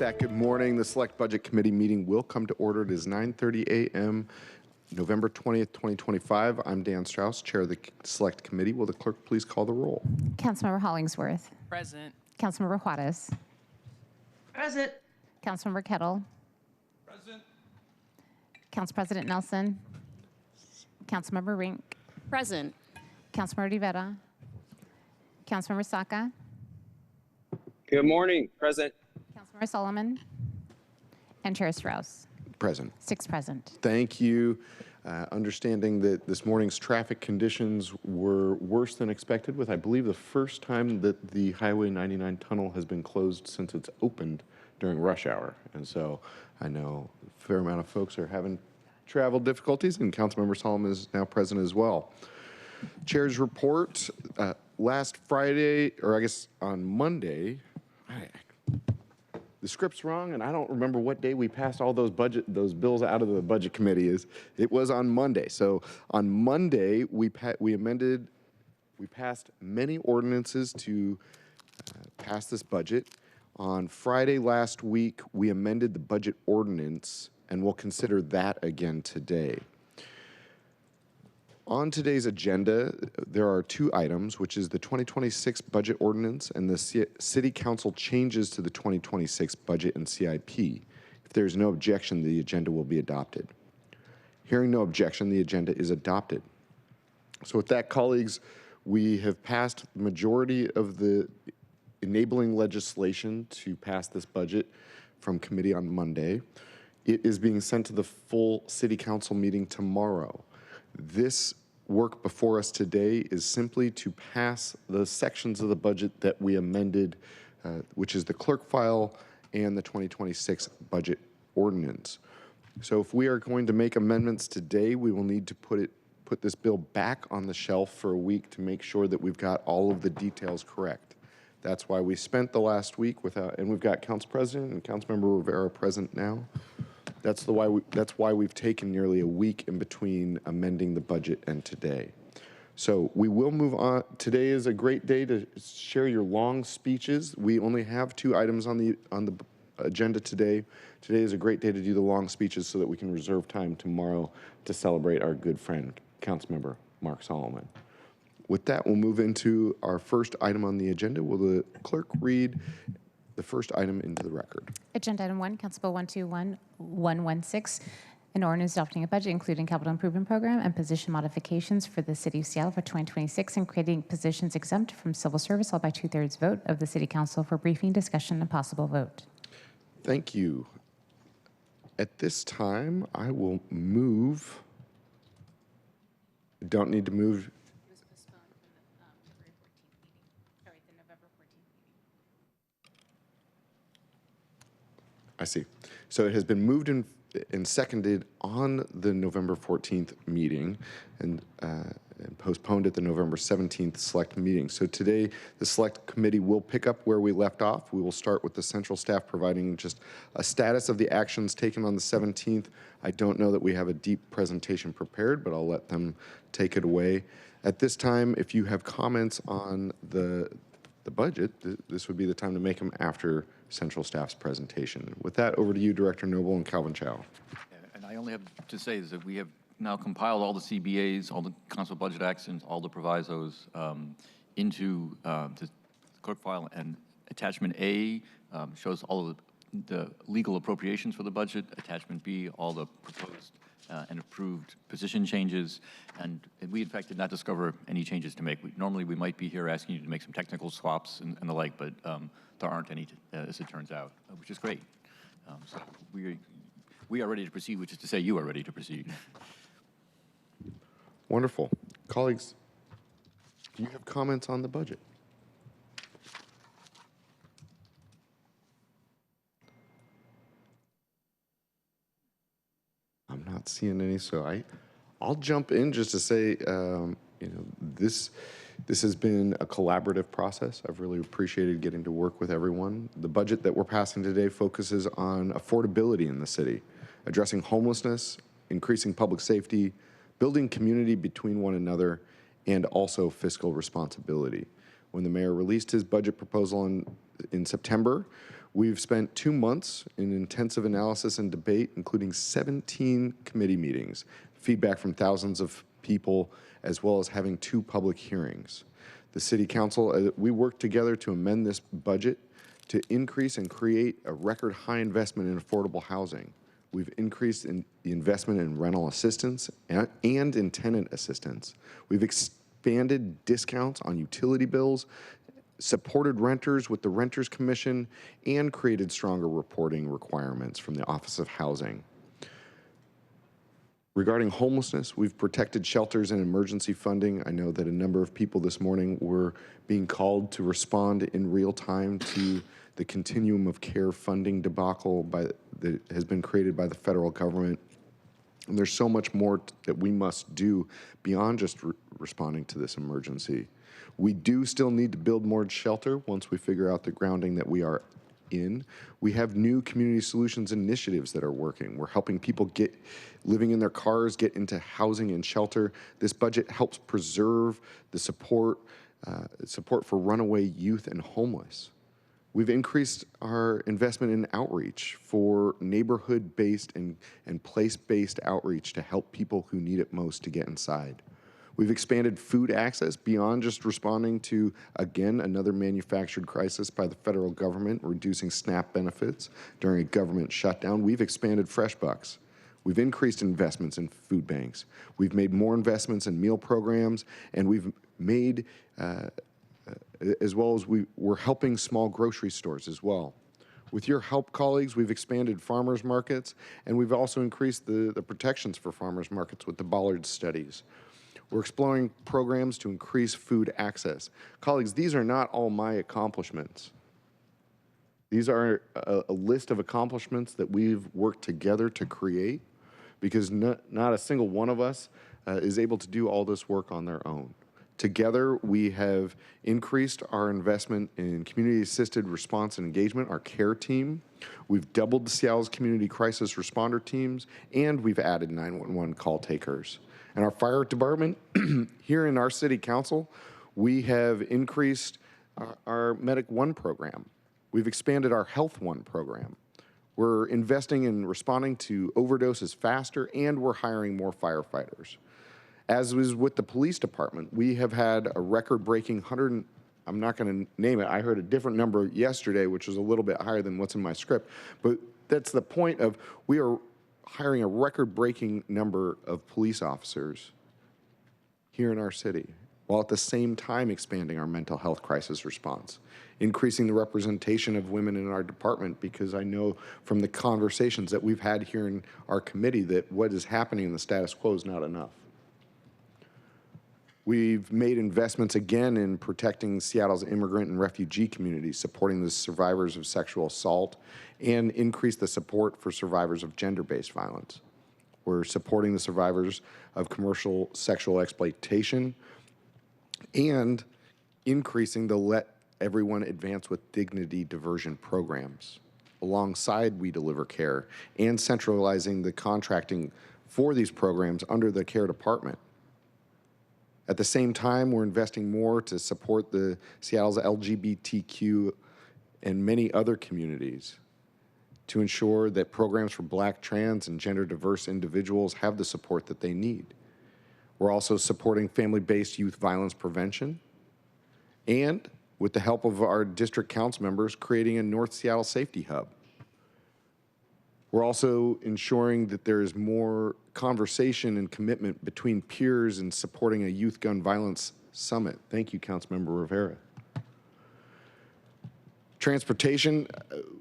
that, good morning. The Select Budget Committee meeting will come to order. It is 9:30 a.m. November 20th, 2025. I'm Dan Strauss, Chair of the Select Committee. Will the clerk please call the roll? Councilmember Hollingsworth. Present. Councilmember Juarez. Present. Councilmember Kettle. Present. Council President Nelson. Councilmember Rink. Present. Councilmember Rivera. Councilmember Saka. Good morning. Present. Councilmember Solomon. And Chair Strauss. Present. 6 present. Thank you. Understanding that this morning's traffic conditions were worse than expected, with I believe the first time that the Highway 99 tunnel has been closed since it's opened during rush hour. And so I know a fair amount of folks are having travel difficulties, and Councilmember Solomon is now present as well. Chair's report, last Friday, or I guess on Monday, the script's wrong, and I don't remember what day we passed all those bills out of the budget committee. It was on Monday. So on Monday, we passed many ordinances to pass this budget. On Friday last week, we amended the budget ordinance, and we'll consider that again today. On today's agenda, there are 2 items, which is the 2026 budget ordinance and the City Council changes to the 2026 budget and CIP. If there is no objection, the agenda will be adopted. Hearing no objection, the agenda is adopted. So with that, colleagues, we have passed the majority of the enabling legislation to pass this budget from committee on Monday. It is being sent to the full City Council meeting tomorrow. This work before us today is simply to pass the sections of the budget that we amended, which is the clerk file and the 2026 budget ordinance. So if we are going to make amendments today, we will need to put this bill back on the shelf for a week to make sure that we've got all of the details correct. That's why we spent the last week and we've got Council President and Councilmember Rivera present now. That's why we've taken nearly a week in between amending the budget and today. So we will move on. Today is a great day to share your long speeches. We only have 2 items on the agenda today. Today is a great day to do the long speeches so that we can reserve time tomorrow to celebrate our good friend, Councilmember Mark Solomon. With that, we'll move into our first item on the agenda. Will the clerk read the first item into the record? Agenda item 1, Council Bill 121116, an ordinance adopting a budget including capital improvement program and position modifications for the City of Seattle for 2026 and creating positions exempt from civil service, all by 2/3 vote of the City Council for briefing, discussion, and possible vote. Thank you. At this time, I will move. Don't need to move. It was postponed from the February 14th meeting. Sorry, the November 14th meeting. I see. So it has been moved and seconded on the November 14th meeting and postponed at the November 17th select meeting. So today, the select committee will pick up where we left off. We will start with the central staff providing just a status of the actions taken on the 17th. I don't know that we have a deep presentation prepared, but I'll let them take it away. At this time, if you have comments on the budget, this would be the time to make them after central staff's presentation. With that, over to you, Director Noble and Calvin Chow. And I only have to say is that we have now compiled all the CBAs, all the council budget actions, all the provisos into the clerk file, and attachment A shows all of the legal appropriations for the budget. Attachment B, all the proposed and approved position changes. And we, in fact, did not discover any changes to make. Normally, we might be here asking you to make some technical swaps and the like, but there aren't any, as it turns out, which is great. So we are ready to proceed, which is to say you are ready to proceed. Wonderful. Colleagues, do you have comments on the budget? I'm not seeing any, so I'll jump in just to say, this has been a collaborative process. I've really appreciated getting to work with everyone. The budget that we're passing today focuses on affordability in the city, addressing homelessness, increasing public safety, building community between one another, and also fiscal responsibility. When the mayor released his budget proposal in September, We've spent 2 months in intensive analysis and debate, including 17 committee meetings, feedback from thousands of people, as well as having 2 public hearings. The City Council, we worked together to amend this budget to increase and create a record high investment in affordable housing. We've increased the investment in rental assistance and in tenant assistance. We've expanded discounts on utility bills, supported renters with the Renters Commission, and created stronger reporting requirements from the Office of Housing. Regarding homelessness, we've protected shelters and emergency funding. I know that a number of people this morning were being called to respond in real time to the continuum of care funding debacle that has been created by the federal government. And there's so much more that we must do beyond just responding to this emergency. We do still need to build more shelter once we figure out the grounding that we are in. We have new community solutions initiatives that are working. We're helping people living in their cars get into housing and shelter. This budget helps preserve the support for runaway youth and homeless. We've increased our investment in outreach for neighborhood-based and place-based outreach to help people who need it most to get inside. We've expanded food access beyond just responding to, again, another manufactured crisis by the federal government, reducing SNAP benefits during a government shutdown. We've expanded Fresh Bucks. We've increased investments in food banks. We've made more investments in meal programs, and we've made, as well as we're helping small grocery stores as well. With your help, colleagues, we've expanded farmers markets, and we've also increased the protections for farmers markets with the Bollard studies. We're exploring programs to increase food access. Colleagues, these are not all my accomplishments. These are a list of accomplishments that we've worked together to create, because not a single one of us is able to do all this work on their own. Together, we have increased our investment in community-assisted response and engagement, our CARE team. We've doubled the Seattle's community crisis responder teams, and we've added 911 call takers. And our fire department, here in our city council, we have increased our Medic One program. We've expanded our Health One program. We're investing in responding to overdoses faster, and we're hiring more firefighters. As was with the police department, we have had a record-breaking I'm not going to name it. I heard a different number yesterday, which was a little bit higher than what's in my script. But that's the point of, we are hiring a record-breaking number of police officers here in our city, while at the same time expanding our mental health crisis response, increasing the representation of women in our department, because I know from the conversations that we've had here in our committee that what is happening in the status quo is not enough. We've made investments again in protecting Seattle's immigrant and refugee communities, supporting the survivors of sexual assault, and increased the support for survivors of gender-based violence. We're supporting the survivors of commercial sexual exploitation and increasing the Let Everyone Advance with Dignity diversion programs. Alongside We Deliver Care, and centralizing the contracting for these programs under the Care Department. At the same time, we're investing more to support the Seattle's LGBTQ and many other communities to ensure that programs for Black, trans, and gender diverse individuals have the support that they need. We're also supporting family-based youth violence prevention, and with the help of our district council members, creating a North Seattle Safety Hub. We're also ensuring that there is more conversation and commitment between peers in supporting a youth gun violence summit. Thank you, Councilmember Rivera. Transportation,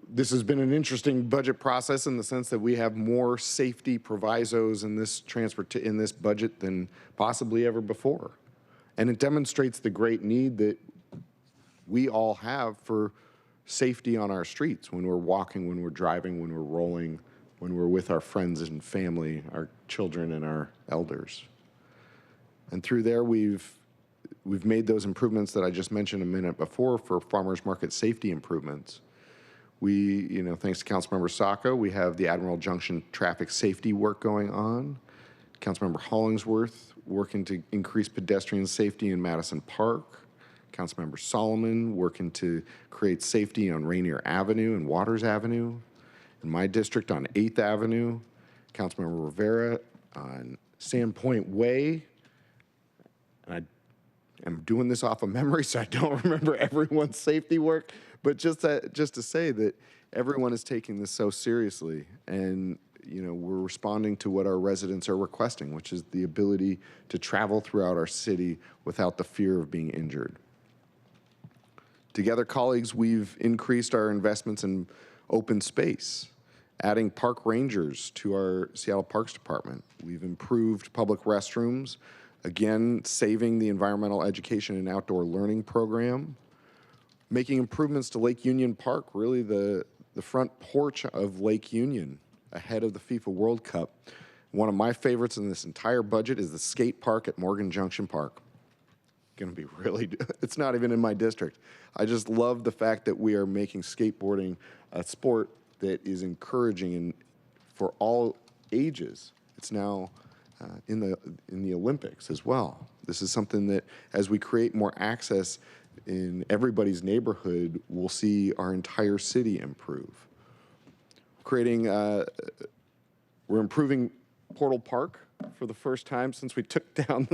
this has been an interesting budget process in the sense that we have more safety provisos in this budget than possibly ever before. And it demonstrates the great need that we all have for safety on our streets, when we're walking, when we're driving, when we're rolling, when we're with our friends and family, our children and our elders. And through there, we've made those improvements that I just mentioned a minute before for farmers market safety improvements. We, thanks to Councilmember Sacco, we have the Admiral Junction traffic safety work going on. Councilmember Hollingsworth working to increase pedestrian safety in Madison Park. Councilmember Solomon working to create safety on Rainier Avenue and Waters Avenue. In my district on 8th Avenue, Councilmember Rivera on Sandpoint Way. And I'm doing this off of memory, so I don't remember everyone's safety work, but just to say that everyone is taking this so seriously, and we're responding to what our residents are requesting, which is the ability to travel throughout our city without the fear of being injured. Together, colleagues, we've increased our investments in open space, adding park rangers to our Seattle Parks Department. We've improved public restrooms, again, saving the environmental education and outdoor learning program, making improvements to Lake Union Park, really the front porch of Lake Union ahead of the FIFA World Cup. One of my favorites in this entire budget is the skate park at Morgan Junction Park. Going to be really, it's not even in my district. I just love the fact that we are making skateboarding a sport that is encouraging for all ages. It's now in the Olympics as well. This is something that, as we create more access in everybody's neighborhood, we'll see our entire city improve. We're improving Portal Park for the first time since we took down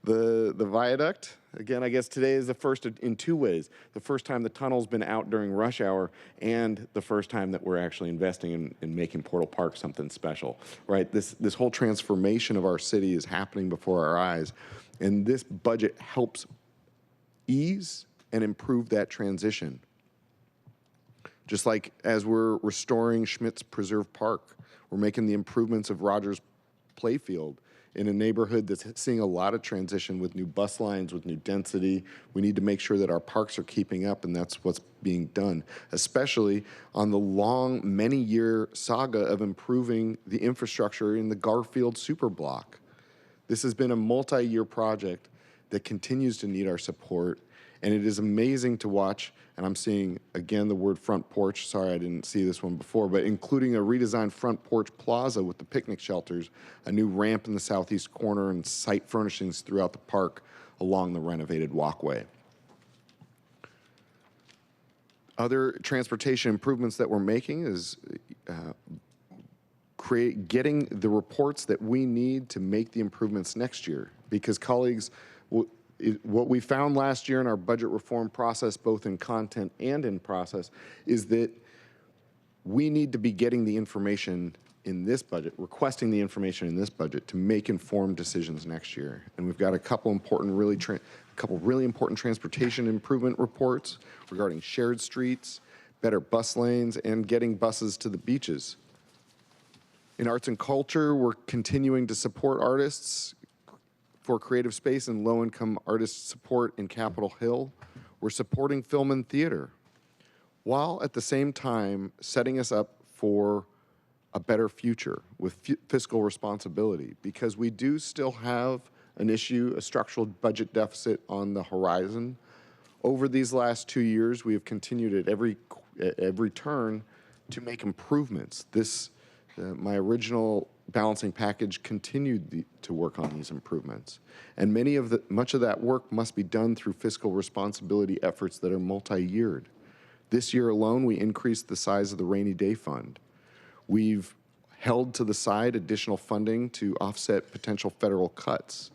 the viaduct. Again, I guess today is the first in two ways. The first time the tunnel's been out during rush hour, and the first time that we're actually investing in making Portal Park something special, right? This whole transformation of our city is happening before our eyes, and this budget helps ease and improve that transition. Just like as we're restoring Schmitz Preserve Park, we're making the improvements of Rogers Playfield in a neighborhood that's seeing a lot of transition with new bus lines, with new density. We need to make sure that our parks are keeping up, and that's what's being done, especially on the long, many-year saga of improving the infrastructure in the Garfield Superblock. This has been a multi-year project that continues to need our support, and it is amazing to watch. And I'm seeing, again, the word front porch. Sorry, I didn't see this one before, but including a redesigned front porch plaza with the picnic shelters, a new ramp in the southeast corner, and site furnishings throughout the park along the renovated walkway. Other transportation improvements that we're making is getting the reports that we need to make the improvements next year. Because colleagues, what we found last year in our budget reform process, both in content and in process, is that we need to be getting the information in this budget, requesting the information in this budget to make informed decisions next year. And we've got a couple really important transportation improvement reports regarding shared streets, better bus lanes, and getting buses to the beaches. In arts and culture, we're continuing to support artists for creative space and low-income artist support in Capitol Hill. We're supporting film and theater, while at the same time setting us up for a better future with fiscal responsibility, because we do still have an issue, a structural budget deficit on the horizon. Over these last 2 years, we have continued at every turn to make improvements. My original balancing package continued to work on these improvements. And much of that work must be done through fiscal responsibility efforts that are multi-yeared. This year alone, we increased the size of the rainy day fund. We've held to the side additional funding to offset potential federal cuts,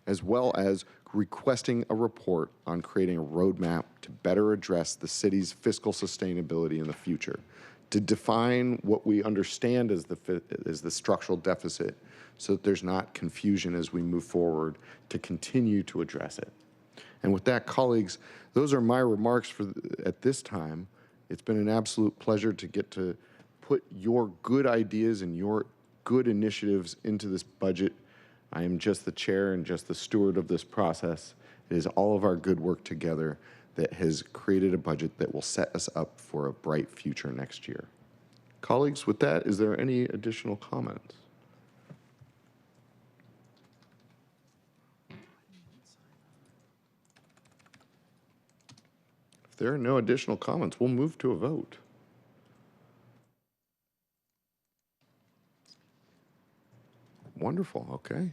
as well as requesting a report on creating a roadmap to better address the city's fiscal sustainability in the future, to define what we understand as the structural deficit, so that there's not confusion as we move forward to continue to address it. And with that, colleagues, those are my remarks at this time. It's been an absolute pleasure to get to put your good ideas and your good initiatives into this budget. I am just the chair and just the steward of this process. It is all of our good work together that has created a budget that will set us up for a bright future next year. Colleagues, with that, is there any additional comments? If there are no additional comments, we'll move to a vote. Wonderful, okay.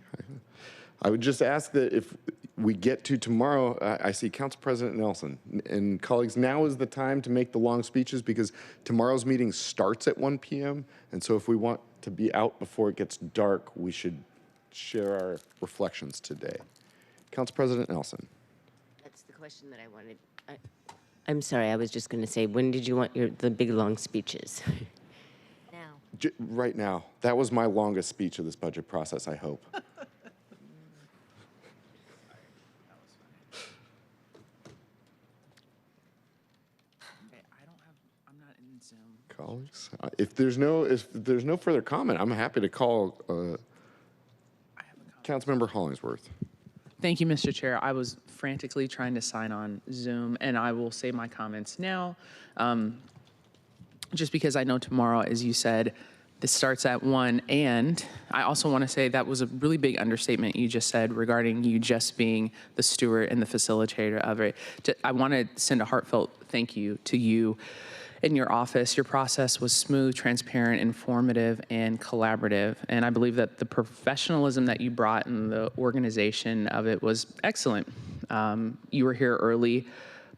I would just ask that if we get to tomorrow, I see Council President Nelson. And colleagues, now is the time to make the long speeches because tomorrow's meeting starts at 1 p.m. And so if we want to be out before it gets dark, we should share our reflections today. Council President Nelson. That's the question that I wanted. I'm sorry, I was just going to say, when did you want the big, long speeches? Now. Right now. That was my longest speech of this budget process, I hope. I'm not in Zoom. Colleagues, if there's no further comment, I'm happy to call Councilmember Hollingsworth. Thank you, Mr. Chair. I was frantically trying to sign on Zoom, and I will say my comments now. Just because I know tomorrow, as you said, this starts at 1, and I also want to say that was a really big understatement you just said regarding you just being the steward and the facilitator of it. I want to send a heartfelt thank you to you in your office. Your process was smooth, transparent, informative, and collaborative. And I believe that the professionalism that you brought and the organization of it was excellent. You were here early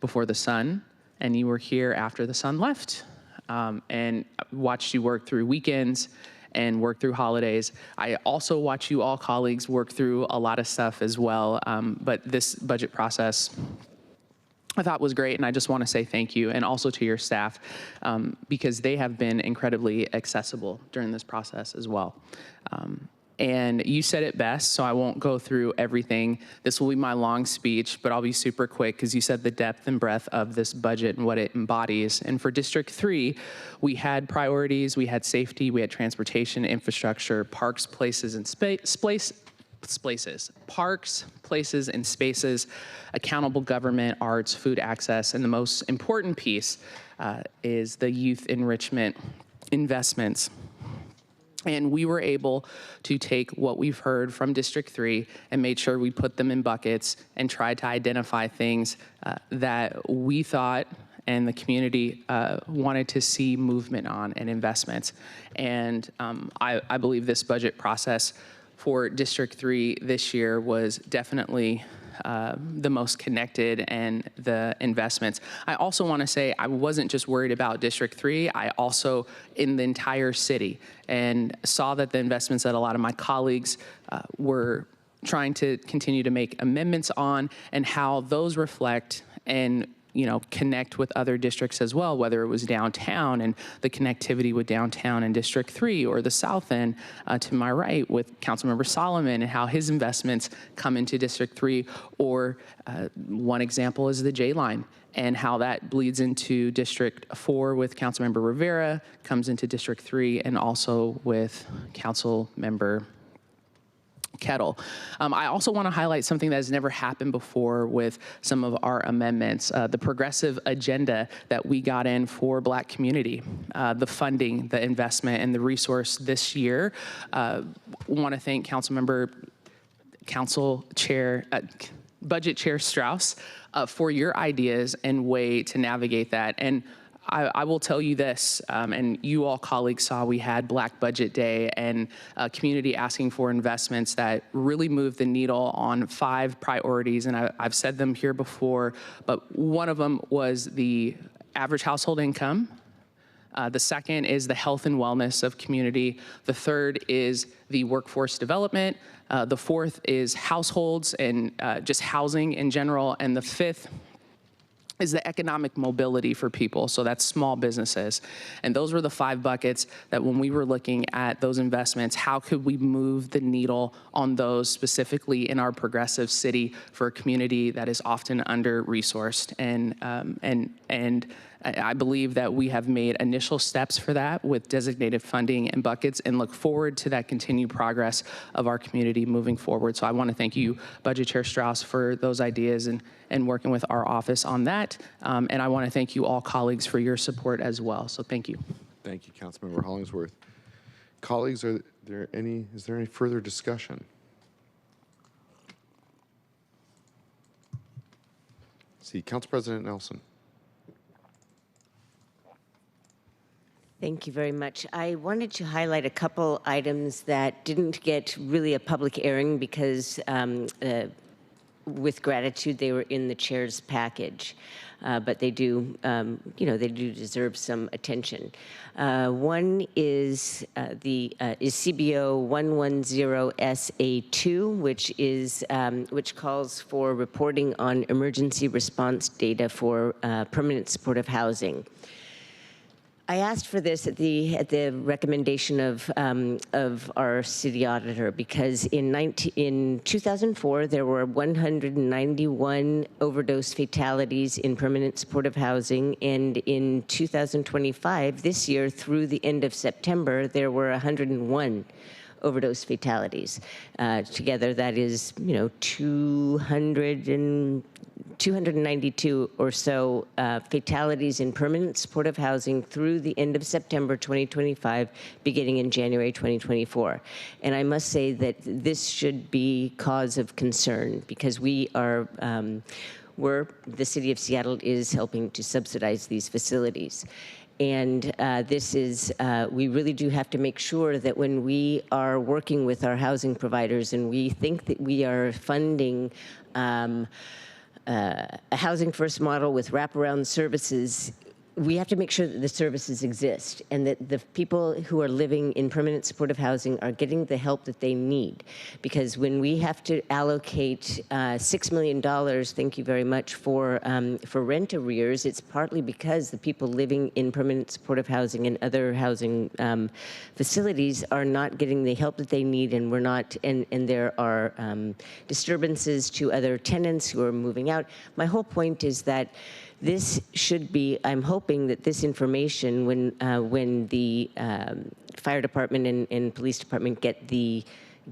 before the sun, and you were here after the sun left. And watched you work through weekends and work through holidays. I also watch you all colleagues work through a lot of stuff as well. But this budget process I thought was great, and I just want to say thank you, and also to your staff, because they have been incredibly accessible during this process as well. And you said it best, so I won't go through everything. This will be my long speech, but I'll be super quick because you said the depth and breadth of this budget and what it embodies. And for District 3, we had priorities, we had safety, we had transportation, infrastructure, parks, places, and parks, places, and spaces, accountable government, arts, food access, and the most important piece is the youth enrichment investments. And we were able to take what we've heard from District 3 and made sure we put them in buckets and tried to identify things that we thought and the community wanted to see movement on and investments. And I believe this budget process for District 3 this year was definitely the most connected and the investments. I also want to say I wasn't just worried about District 3, I also in the entire city, and saw that the investments that a lot of my colleagues were trying to continue to make amendments on, and how those reflect and connect with other districts as well, whether it was downtown and the connectivity with downtown and District 3, or the south end to my right with Councilmember Solomon and how his investments come into District 3, or one example is the J line and how that bleeds into District 4 with Councilmember Rivera, comes into District 3, and also with Councilmember Kettle. I also want to highlight something that has never happened before with some of our amendments, the progressive agenda that we got in for Black community, the funding, the investment, and the resource this year. Want to thank Budget Chair Strauss for your ideas and way to navigate that. And I will tell you this, and you all colleagues saw we had Black Budget Day and community asking for investments that really moved the needle on 5 priorities, and I've said them here before, but one of them was the average household income. The second is the health and wellness of community. The third is the workforce development. The fourth is households and just housing in general, and the fifth is the economic mobility for people, so that's small businesses. And those were the 5 buckets that when we were looking at those investments, how could we move the needle on those specifically in our progressive city for a community that is often under-resourced. And I believe that we have made initial steps for that with designated funding and buckets, and look forward to that continued progress of our community moving forward. So I want to thank you, Budget Chair Strauss, for those ideas and working with our office on that. And I want to thank you all colleagues for your support as well. So thank you. Thank you, Councilmember Hollingsworth. Colleagues, is there any further discussion? See, Council President Nelson. Thank you very much. I wanted to highlight a couple items that didn't get really a public airing because with gratitude, they were in the chair's package. But they do, they do deserve some attention. One is CBO 110SA2, which calls for reporting on emergency response data for permanent supportive housing. I asked for this at the recommendation of our city auditor because in 2004 there were 191 overdose fatalities in permanent supportive housing, and in 2025, this year through the end of September, there were 101 overdose fatalities. Together, that is 292 or so fatalities in permanent supportive housing through the end of September 2025, beginning in January 2024. And I must say that this should be cause of concern because the city of Seattle is helping to subsidize these facilities. And we really do have to make sure that when we are working with our housing providers and we think that we are funding a housing first model with wraparound services, we have to make sure that the services exist and that the people who are living in permanent supportive housing are getting the help that they need. Because when we have to allocate $6 million, thank you very much, for rent arrears, it's partly because the people living in permanent supportive housing and other housing facilities are not getting the help that they need, and and there are disturbances to other tenants who are moving out. My whole point is that this should be, I'm hoping that this information, when the fire department and police department get the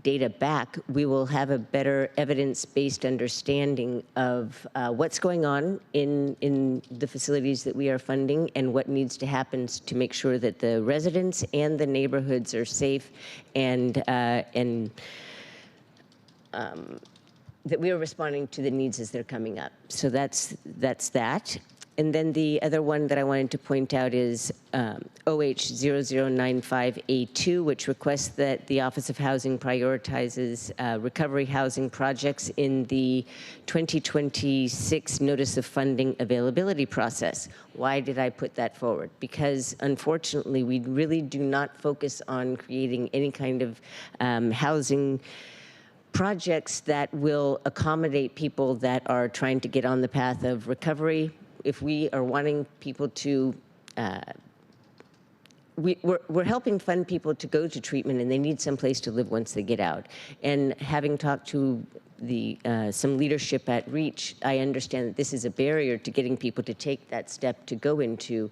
data back, we will have a better evidence-based understanding of what's going on in the facilities that we are funding and what needs to happen to make sure that the residents and the neighborhoods are safe and that we are responding to the needs as they're coming up. So that's that. And then the other one that I wanted to point out is OH0095A2, which requests that the Office of Housing prioritizes recovery housing projects in the 2026 Notice of Funding Availability process. Why did I put that forward? Because unfortunately, we really do not focus on creating any kind of housing projects that will accommodate people that are trying to get on the path of recovery. If we are wanting people to, we're helping fund people to go to treatment, and they need some place to live once they get out. And having talked to some leadership at REACH, I understand that this is a barrier to getting people to take that step to go into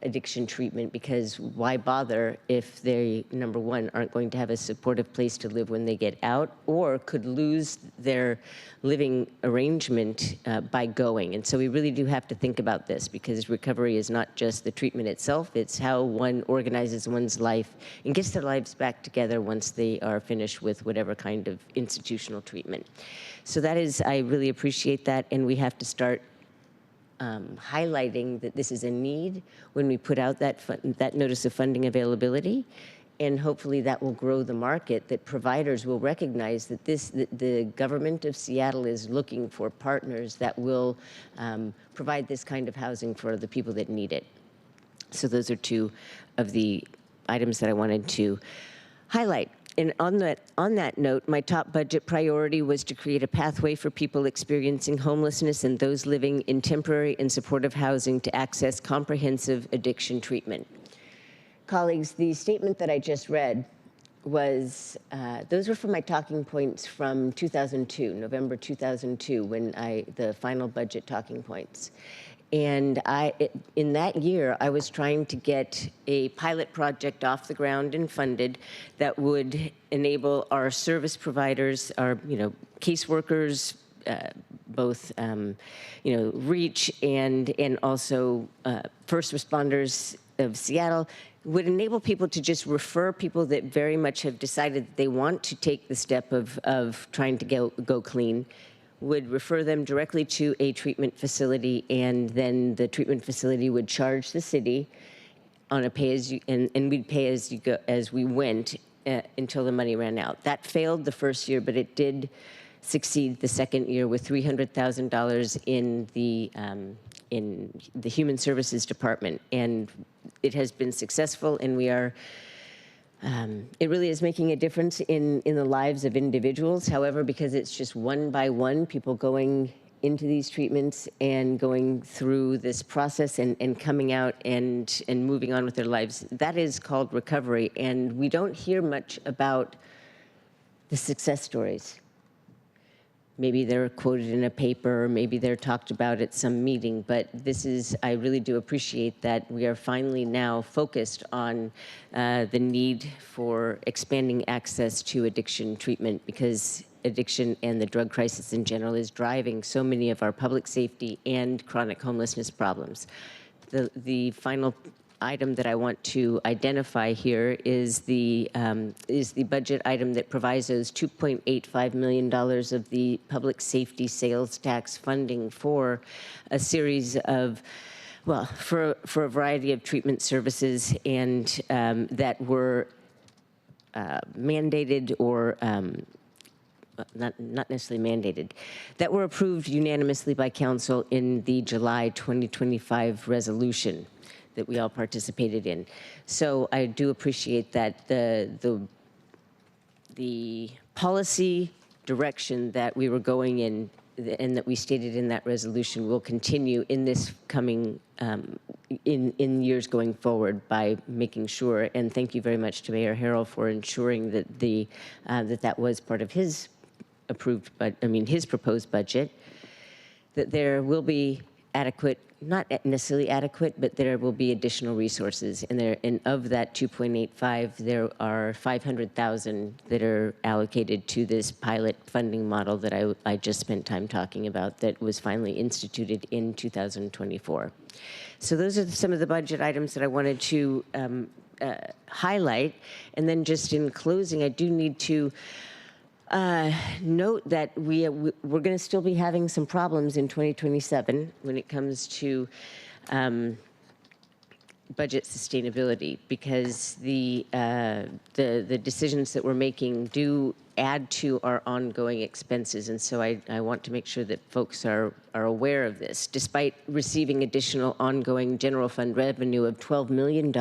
addiction treatment, because why bother if they, number one, aren't going to have a supportive place to live when they get out, or could lose their living arrangement by going. And so we really do have to think about this, because recovery is not just the treatment itself, it's how one organizes one's life and gets their lives back together once they are finished with whatever kind of institutional treatment. So that is, I really appreciate that, and we have to start highlighting that this is a need when we put out that notice of funding availability, and hopefully that will grow the market, that providers will recognize that the government of Seattle is looking for partners that will provide this kind of housing for the people that need it. So those are two of the items that I wanted to highlight. And on that note, my top budget priority was to create a pathway for people experiencing homelessness and those living in temporary and supportive housing to access comprehensive addiction treatment. Colleagues, the statement that I just read was, those were from my talking points from 2002, November 2002, the final budget talking points. And in that year, I was trying to get a pilot project off the ground and funded that would enable our service providers, our caseworkers, both REACH and also first responders of Seattle, would enable people to just refer people that very much have decided that they want to take the step of trying to go clean, would refer them directly to a treatment facility, and then the treatment facility would charge the city on a pay-as-you, and we'd pay as you go as we went until the money ran out. That failed the first year, but it did succeed the second year with $300,000 in the Human Services Department. And it has been successful, and we are it really is making a difference in the lives of individuals. However, because it's just one by one, people going into these treatments and going through this process and coming out and moving on with their lives, that is called recovery. And we don't hear much about the success stories. Maybe they're quoted in a paper, maybe they're talked about at some meeting, but this is, I really do appreciate that we are finally now focused on the need for expanding access to addiction treatment, because addiction and the drug crisis in general is driving so many of our public safety and chronic homelessness problems. The final item that I want to identify here is the budget item that provisos $2.85 million of the public safety sales tax funding for a series of, well, for a variety of treatment services, and that were mandated or not necessarily mandated, that were approved unanimously by council in the July 2025 resolution that we all participated in. So I do appreciate that the policy direction that we were going in and that we stated in that resolution will continue in this coming, in years going forward, by making sure, and thank you very much to Mayor Harrell for ensuring that that was part of his approved, but I mean his proposed budget, that there will be adequate, not necessarily adequate, but there will be additional resources. And of that 2.85, there are 500,000 that are allocated to this pilot funding model that I just spent time talking about, that was finally instituted in 2024. So those are some of the budget items that I wanted to highlight. And then just in closing, I do need to note that we're going to still be having some problems in 2027 when it comes to budget sustainability, because the decisions that we're making do add to our ongoing expenses. And so I want to make sure that folks are aware of this. Despite receiving additional ongoing general fund revenue of $12 million,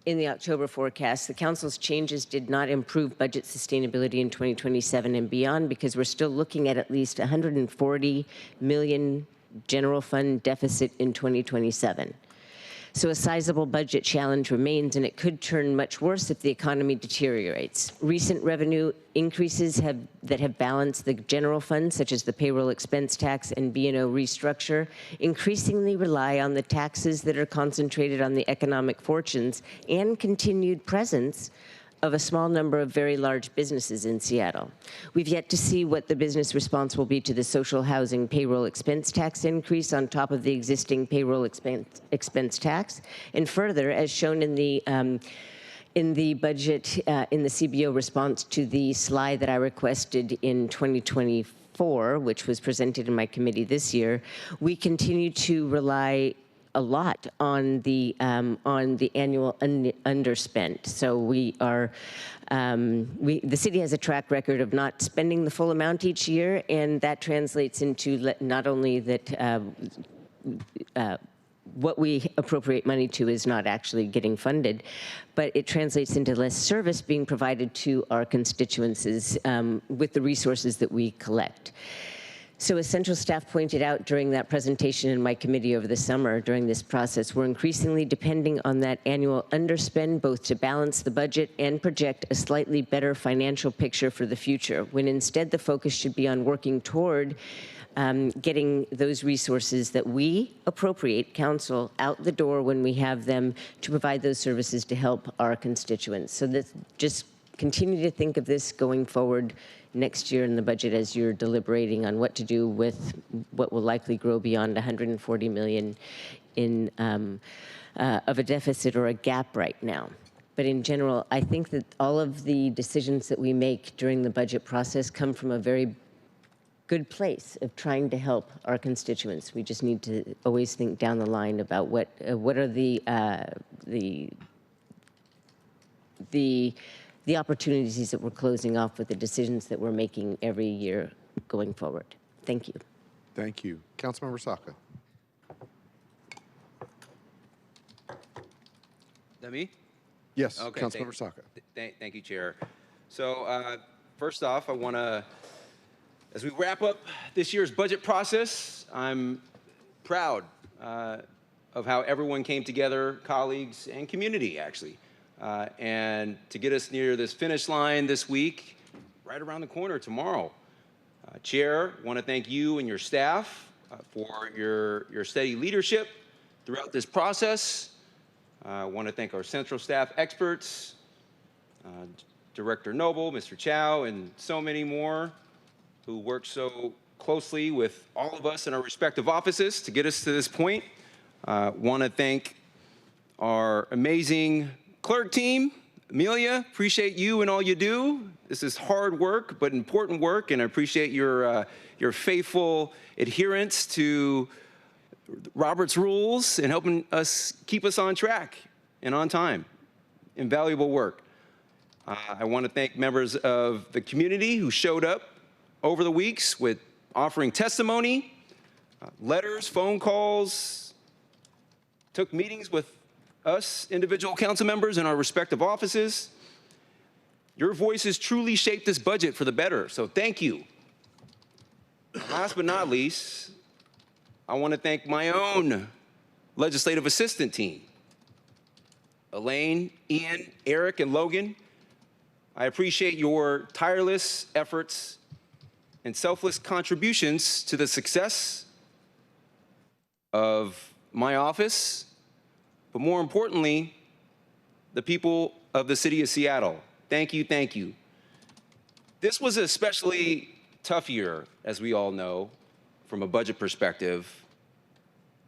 in the October forecast, the council's changes did not improve budget sustainability in 2027 and beyond, because we're still looking at least $140 million general fund deficit in 2027. So a sizable budget challenge remains, and it could turn much worse if the economy deteriorates. Recent revenue increases that have balanced the general fund, such as the payroll expense tax and B&O restructure, increasingly rely on the taxes that are concentrated on the economic fortunes and continued presence of a small number of very large businesses in Seattle. We've yet to see what the business response will be to the social housing payroll expense tax increase on top of the existing payroll expense tax. And further, as shown in the budget, in the CBO response to the slide that I requested in 2024, which was presented in my committee this year, we continue to rely a lot on the annual underspent. So we are, the city has a track record of not spending the full amount each year, and that translates into not only that what we appropriate money to is not actually getting funded, but it translates into less service being provided to our constituencies with the resources that we collect. So as central staff pointed out during that presentation in my committee over the summer during this process, we're increasingly depending on that annual underspend, both to balance the budget and project a slightly better financial picture for the future, when instead the focus should be on working toward getting those resources that we appropriate, council, out the door when we have them, to provide those services to help our constituents. So that just continue to think of this going forward next year in the budget as you're deliberating on what to do with what will likely grow beyond 140 million in of a deficit or a gap right now. But in general, I think that all of the decisions that we make during the budget process come from a very good place of trying to help our constituents. We just need to always think down the line about what are the the opportunities that we're closing off with the decisions that we're making every year going forward. Thank you. Thank you. Councilmember Saka. That me? Yes, Okay, Councilmember Saka. Thank you, Chair. So first off, I want to, as we wrap up this year's budget process, I'm proud of how everyone came together, colleagues and community, actually, and to get us near this finish line this week, right around the corner tomorrow. Chair, want to thank you and your staff for your steady leadership throughout this process. I want to thank our central staff experts, Director Noble, Mr. Chow, and so many more who worked so closely with all of us in our respective offices to get us to this point. Want to thank our amazing clerk team. Amelia, appreciate you and all you do. This is hard work, but important work, and I appreciate your faithful adherence to Robert's rules and helping us keep us on track and on time. Invaluable work. I want to thank members of the community who showed up over the weeks with offering testimony, letters, phone calls, took meetings with us individual council members in our respective offices. Your voices truly shaped this budget for the better, so thank you. Last but not least, I want to thank my own legislative assistant team, Elaine, Ian, Eric, and Logan. I appreciate your tireless efforts and selfless contributions to the success of my office, but more importantly, the people of the city of Seattle. Thank you, thank you. This was an especially tough year, as we all know, from a budget perspective,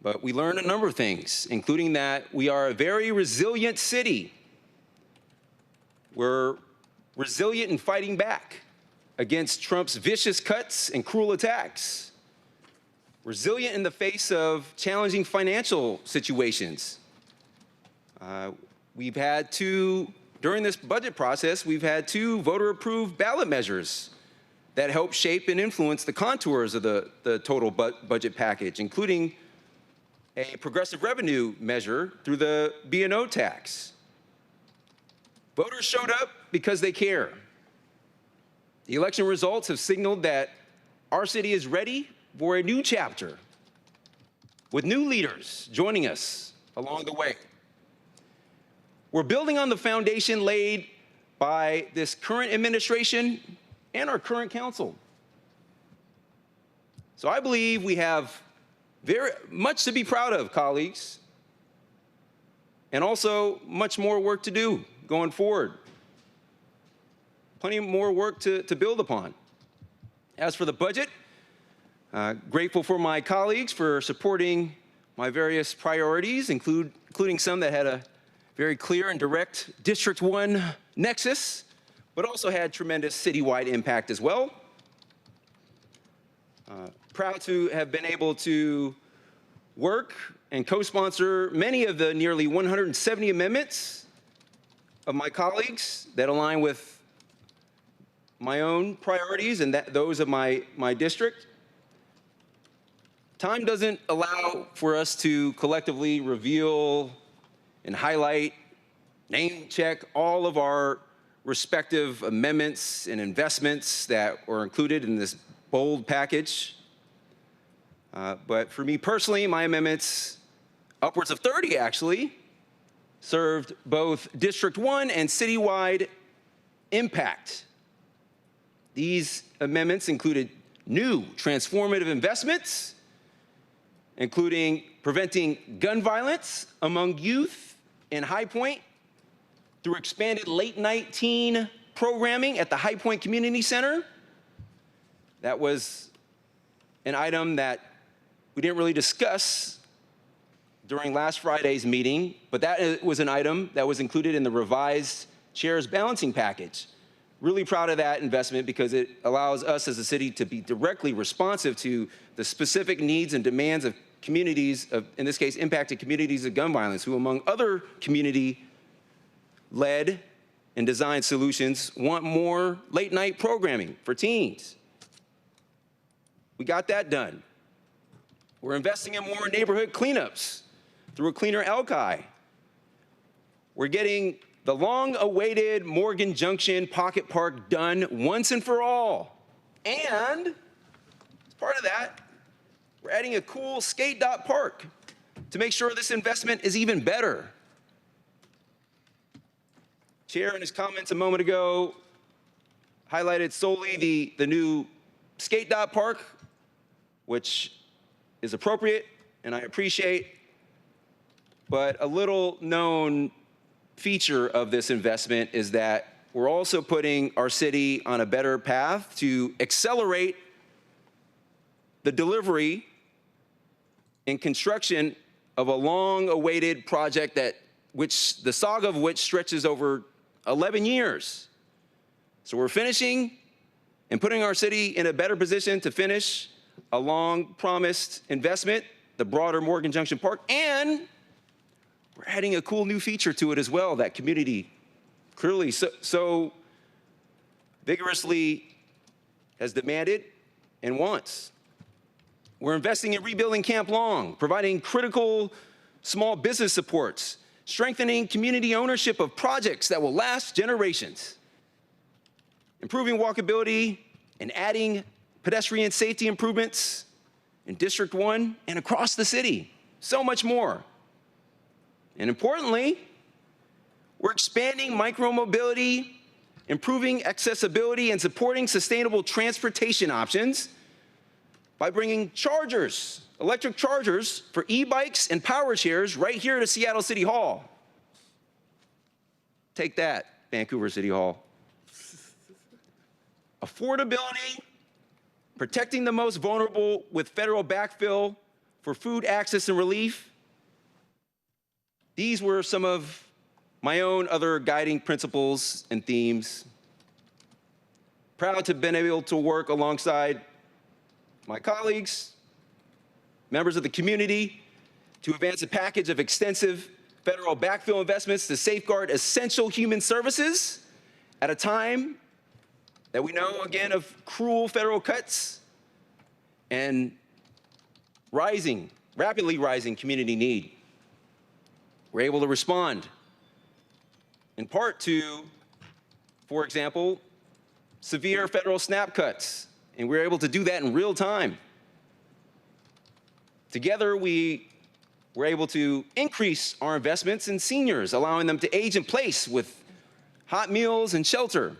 but we learned a number of things, including that we are a very resilient city. We're resilient in fighting back against Trump's vicious cuts and cruel attacks. Resilient in the face of challenging financial situations. During this budget process, we've had two voter-approved ballot measures that help shape and influence the contours of the total budget package, including a progressive revenue measure through the B&O tax. Voters showed up because they care. The election results have signaled that our city is ready for a new chapter, with new leaders joining us along the way. We're building on the foundation laid by this current administration and our current council. So I believe we have very much to be proud of, colleagues, and also much more work to do going forward. Plenty more work to build upon. As for the budget, grateful for my colleagues for supporting my various priorities, including some that had a very clear and direct District 1 nexus, but also had tremendous citywide impact as well. Proud to have been able to work and co-sponsor many of the nearly 170 amendments of my colleagues that align with my own priorities and those of my district. Time doesn't allow for us to collectively reveal and highlight, name check all of our respective amendments and investments that were included in this bold package. But for me personally, my amendments, upwards of 30 actually, served both District 1 and citywide impact. These amendments included new transformative investments, including preventing gun violence among youth in High Point through expanded late-night teen programming at the High Point Community Center. That was an item that we didn't really discuss during last Friday's meeting, but that was an item that was included in the revised Chair's balancing package. Really proud of that investment because it allows us as a city to be directly responsive to the specific needs and demands of communities, in this case, impacted communities of gun violence, who among other community-led and design solutions want more late night programming for teens. We got that done. We're investing in more neighborhood cleanups through a cleaner Elki. We're getting the long-awaited Morgan Junction Pocket Park done once and for all. And as part of that, we're adding a cool skate dot park to make sure this investment is even better. Chair, in his comments a moment ago, highlighted solely the new skate dot park, which is appropriate and I appreciate, but a little known feature of this investment is that we're also putting our city on a better path to accelerate the delivery and construction of a long-awaited project which the saga of which stretches over 11 years. So we're finishing and putting our city in a better position to finish a long-promised investment, the broader Morgan Junction Park, and we're adding a cool new feature to it as well that community clearly so vigorously has demanded and wants. We're investing in rebuilding Camp Long, providing critical small business supports, strengthening community ownership of projects that will last generations, improving walkability and adding pedestrian safety improvements in District 1 and across the city, so much more. And importantly, we're expanding micromobility, improving accessibility, and supporting sustainable transportation options by bringing chargers, electric chargers for e-bikes and power chairs right here to Seattle City Hall. Take that, Vancouver City Hall. Affordability, protecting the most vulnerable with federal backfill for food access and relief. These were some of my own other guiding principles and themes. Proud to have been able to work alongside my colleagues, members of the community, to advance a package of extensive federal backfill investments to safeguard essential human services at a time that we know, again, of cruel federal cuts and rapidly rising community need. We're able to respond in part to, for example, severe federal SNAP cuts, and we're able to do that in real time. Together, we were able to increase our investments in seniors, allowing them to age in place with hot meals and shelter.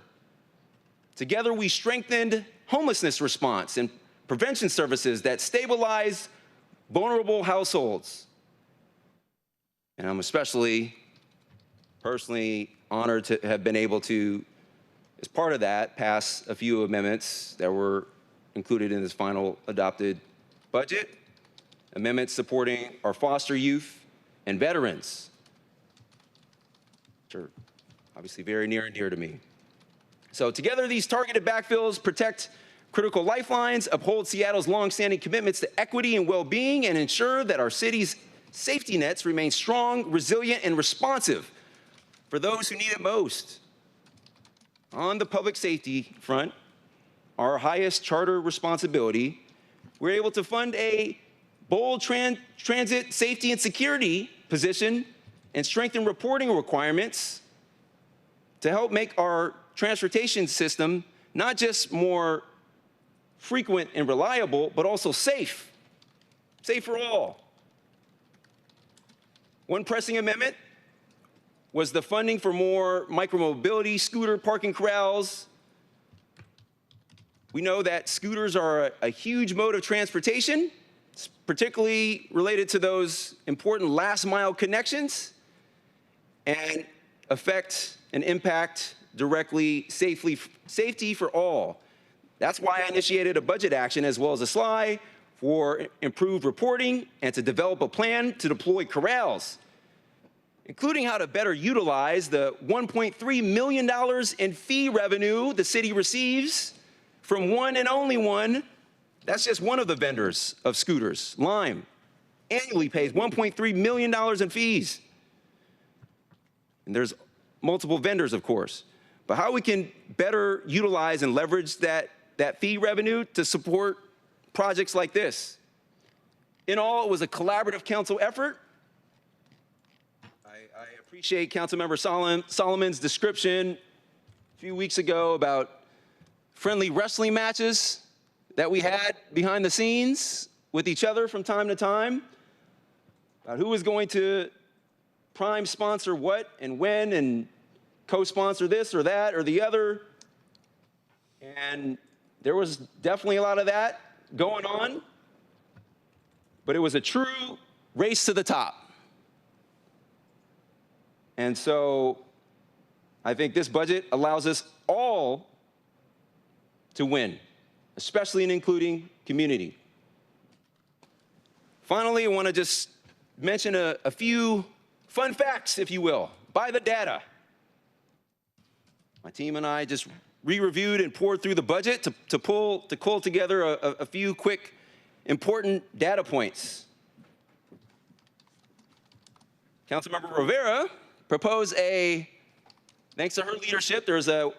Together, we strengthened homelessness response and prevention services that stabilize vulnerable households. And I'm especially personally honored to have been able to, as part of that, pass a few amendments that were included in this final adopted budget. Amendments supporting our foster youth and veterans, which are obviously very near and dear to me. So together, these targeted backfills protect critical lifelines, uphold Seattle's longstanding commitments to equity and well-being, and ensure that our city's safety nets remain strong, resilient, and responsive for those who need it most. On the public safety front, our highest charter responsibility, we're able to fund a bold transit safety and security position and strengthen reporting requirements to help make our transportation system not just more frequent and reliable, but also safe for all. One pressing amendment was the funding for more micromobility scooter parking corrals. We know that scooters are a huge mode of transportation, particularly related to those important last mile connections, and affect and impact directly safety for all. That's why I initiated a budget action as well as a SLY for improved reporting and to develop a plan to deploy corrals, including how to better utilize the $1.3 million in fee revenue the city receives from one and only one. That's just one of the vendors of scooters, Lime, annually pays $1.3 million in fees. And there's multiple vendors, of course, but how we can better utilize and leverage that fee revenue to support projects like this. In all, it was a collaborative council effort. I appreciate Councilmember Solomon's description a few weeks ago about friendly wrestling matches that we had behind the scenes with each other from time to time, about who was going to prime sponsor what and when and co-sponsor this or that or the other. And there was definitely a lot of that going on, but it was a true race to the top. And so I think this budget allows us all to win, especially in including community. Finally, I want to just mention a few fun facts, if you will, by the data. My team and I just re-reviewed and poured through the budget to pull together a few quick, important data points. Councilmember Rivera proposed thanks to her leadership, there's a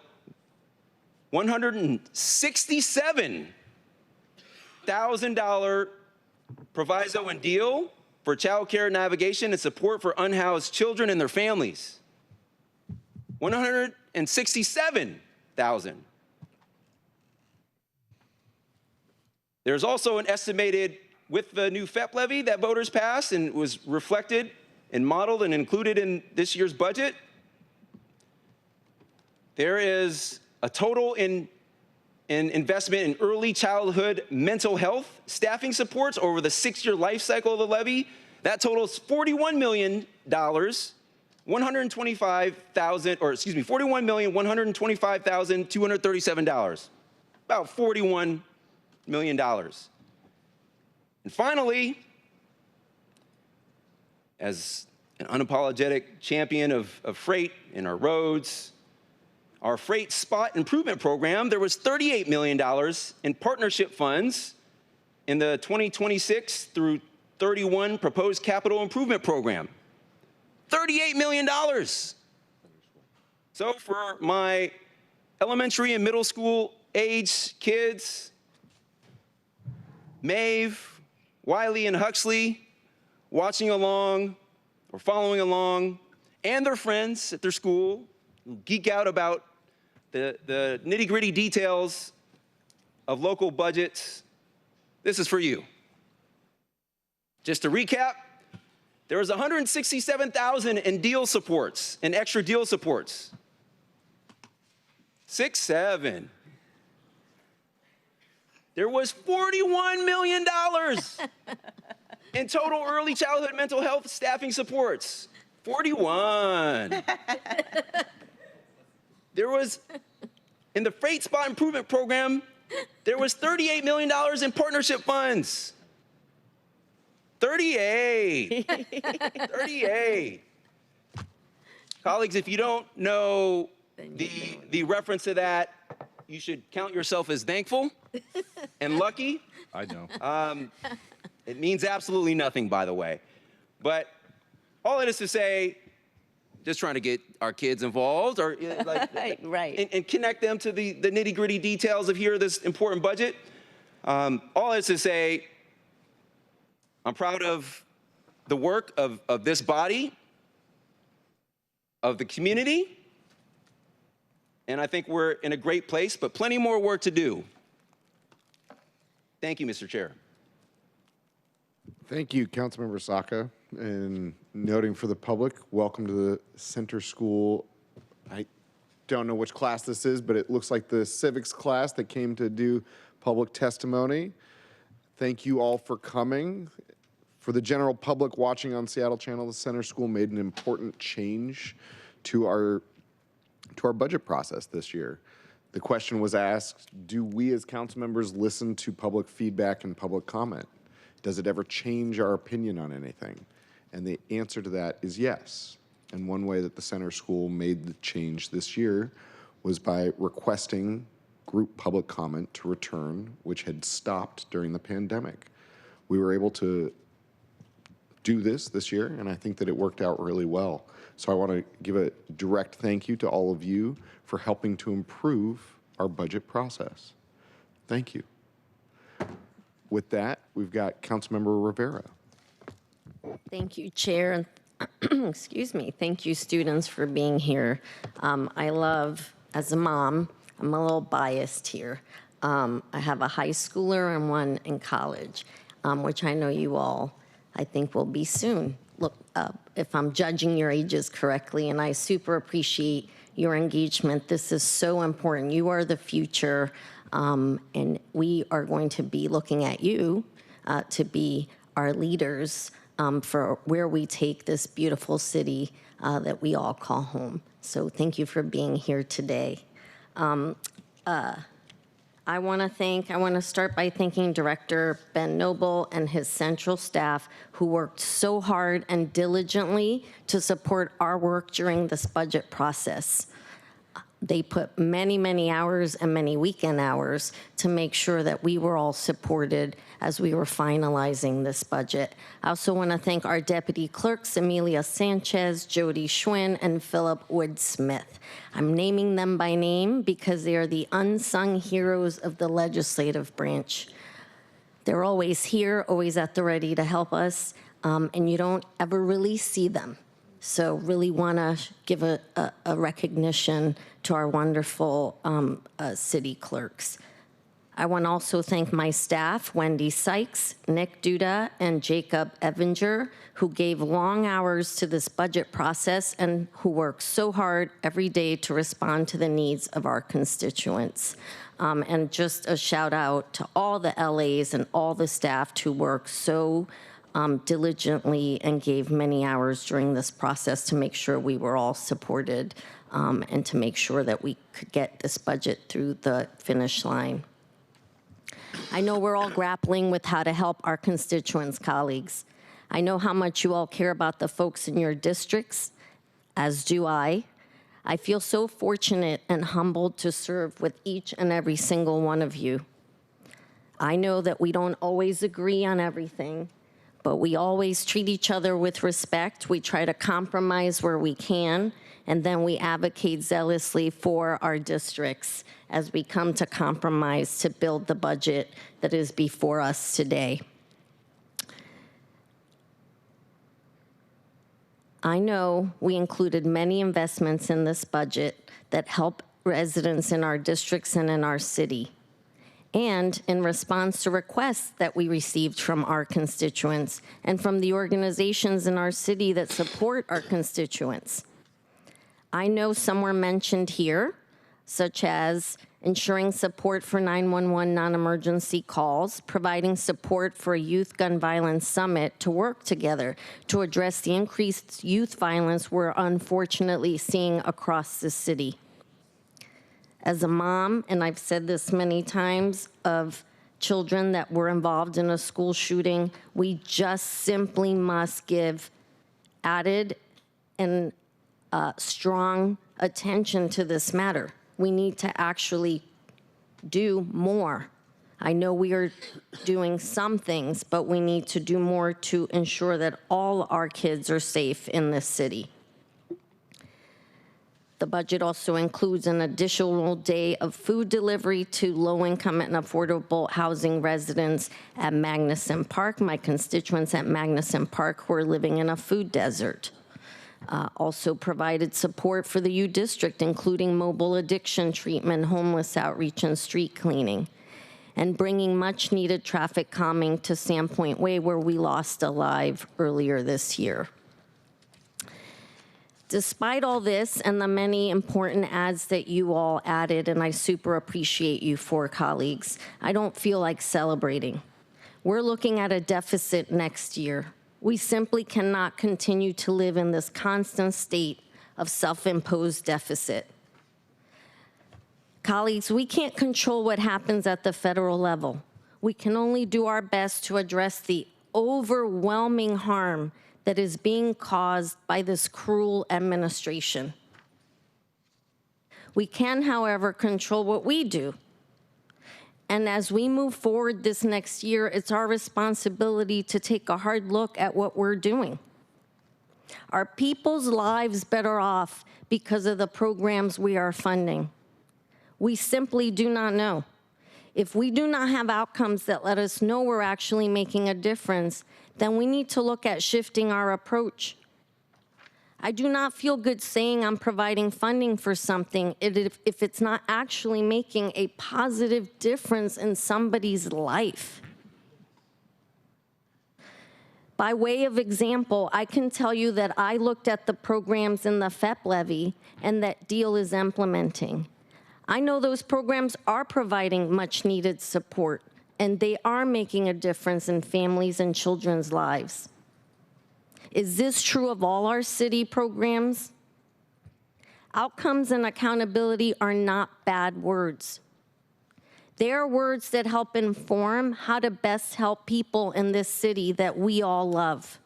$167,000 proviso and deal for child care navigation and support for unhoused children and their families. $167,000. There's also an estimated, with the new FEP levy that voters passed and was reflected and modeled and included in this year's budget, there is a total in investment in early childhood mental health staffing supports over the 6-year life cycle of the levy. That totals $41 million, $41,125,237. About $41 million. And finally, as an unapologetic champion of freight in our roads, our freight spot improvement program, there was $38 million in partnership funds in the 2026 through 31 proposed capital improvement program. $38 million. So for my elementary and middle school age kids, Maeve, Wiley, and Huxley, watching along or following along, and their friends at their school, who geek out about the nitty-gritty details of local budgets, this is for you. Just to recap, there was $167,000 in deal supports, in extra deal supports. 6-7. There was $41 million in total early childhood mental health staffing supports. 41. There was, in the freight spot improvement program, there was $38 million in partnership funds. 38. 38. Colleagues, if you don't know the reference to that, you should count yourself as thankful and lucky. I know. It means absolutely nothing, by the way. But all it is to say, just trying to get our kids involved or Right. and connect them to the nitty-gritty details of this important budget. All it is to say, I'm proud of the work of this body, of the community, and I think we're in a great place, but plenty more work to do. Thank you, Mr. Chair. Thank you, Councilmember Saka. And noting for the public, welcome to the center school. I don't know which class this is, but it looks like the civics class that came to do public testimony. Thank you all for coming. For the general public watching on Seattle Channel, the center school made an important change to our budget process this year. The question was asked, do we as council members listen to public feedback and public comment? Does it ever change our opinion on anything? And the answer to that is yes. And one way that the center school made the change this year was by requesting group public comment to return, which had stopped during the pandemic. We were able to do this year, and I think that it worked out really well. So I want to give a direct thank you to all of you for helping to improve our budget process. Thank you. With that, we've got Councilmember Rivera. Thank you, Chair, and excuse me, thank you, students, for being here. I love, as a mom, I'm a little biased here. I have a high schooler and one in college, which I know you all, I think, will be soon. Look, if I'm judging your ages correctly, and I super appreciate your engagement. This is so important. You are the future, and we are going to be looking at you to be our leaders for where we take this beautiful city that we all call home. So thank you for being here today. I want to start by thanking Director Ben Noble and his central staff who worked so hard and diligently to support our work during this budget process. They put many, many hours and many weekend hours to make sure that we were all supported as we were finalizing this budget. I also want to thank our deputy clerks, Amelia Sanchez, Jody Schwinn, and Philip Wood-Smith. I'm naming them by name because they are the unsung heroes of the legislative branch. They're always here, always at the ready to help us, and you don't ever really see them. So really want to give a recognition to our wonderful city clerks. I want to also thank my staff, Wendy Sykes, Nick Duda, and Jacob Evinger, who gave long hours to this budget process and who work so hard every day to respond to the needs of our constituents. And just a shout out to all the LAs and all the staff who work so diligently and gave many hours during this process to make sure we were all supported and to make sure that we could get this budget through the finish line. I know we're all grappling with how to help our constituents, colleagues. I know how much you all care about the folks in your districts, as do I. I feel so fortunate and humbled to serve with each and every single one of you. I know that we don't always agree on everything, but we always treat each other with respect. We try to compromise where we can, and then we advocate zealously for our districts as we come to compromise to build the budget that is before us today. I know we included many investments in this budget that help residents in our districts and in our city. And in response to requests that we received from our constituents and from the organizations in our city that support our constituents. I know some were mentioned here, such as ensuring support for 911 non-emergency calls, providing support for a youth gun violence summit to work together to address the increased youth violence we're unfortunately seeing across the city. As a mom, and I've said this many times, of children that were involved in a school shooting, we just simply must give added and strong attention to this matter. We need to actually do more. I know we are doing some things, but we need to do more to ensure that all our kids are safe in this city. The budget also includes an additional day of food delivery to low-income and affordable housing residents at Magnuson Park, my constituents at Magnuson Park who are living in a food desert. Also provided support for the U District, including mobile addiction treatment, homeless outreach, and street cleaning, and bringing much-needed traffic calming to Sandpoint Way, where we lost a life earlier this year. Despite all this and the many important ads that you all added, and I super appreciate you for, colleagues, I don't feel like celebrating. We're looking at a deficit next year. We simply cannot continue to live in this constant state of self-imposed deficit. Colleagues, we can't control what happens at the federal level. We can only do our best to address the overwhelming harm that is being caused by this cruel administration. We can, however, control what we do. And as we move forward this next year, it's our responsibility to take a hard look at what we're doing. Are people's lives better off because of the programs we are funding? We simply do not know. If we do not have outcomes that let us know we're actually making a difference, then we need to look at shifting our approach. I do not feel good saying I'm providing funding for something if it's not actually making a positive difference in somebody's life. By way of example, I can tell you that I looked at the programs in the FEP levy and that DEAL is implementing. I know those programs are providing much needed support, and they are making a difference in families and children's lives. Is this true of all our city programs? Outcomes and accountability are not bad words. They are words that help inform how to best help people in this city that we all love.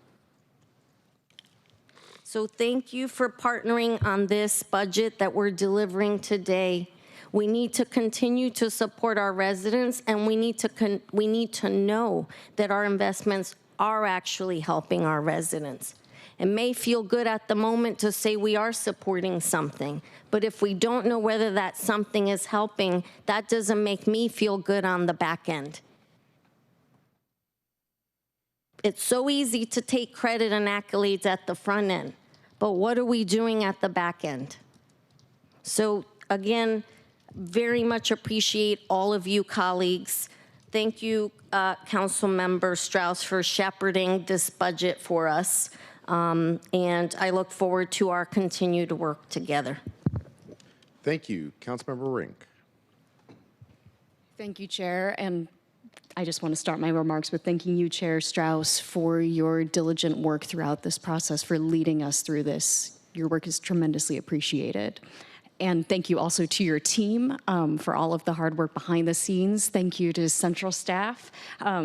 So thank you for partnering on this budget that we're delivering today. We need to continue to support our residents, and we need to know that our investments are actually helping our residents. It may feel good at the moment to say we are supporting something, but if we don't know whether that something is helping, that doesn't make me feel good on the back end. It's so easy to take credit and accolades at the front end, but what are we doing at the back end? So again, very much appreciate all of you colleagues. Thank you, Councilmember Strauss, for shepherding this budget for us. And I look forward to our continued work together. Thank you. Councilmember Rink. Thank you, Chair. And I just want to start my remarks with thanking you, Chair Strauss, for your diligent work throughout this process, for leading us through this. Your work is tremendously appreciated. And thank you also to your team for all of the hard work behind the scenes. Thank you to central staff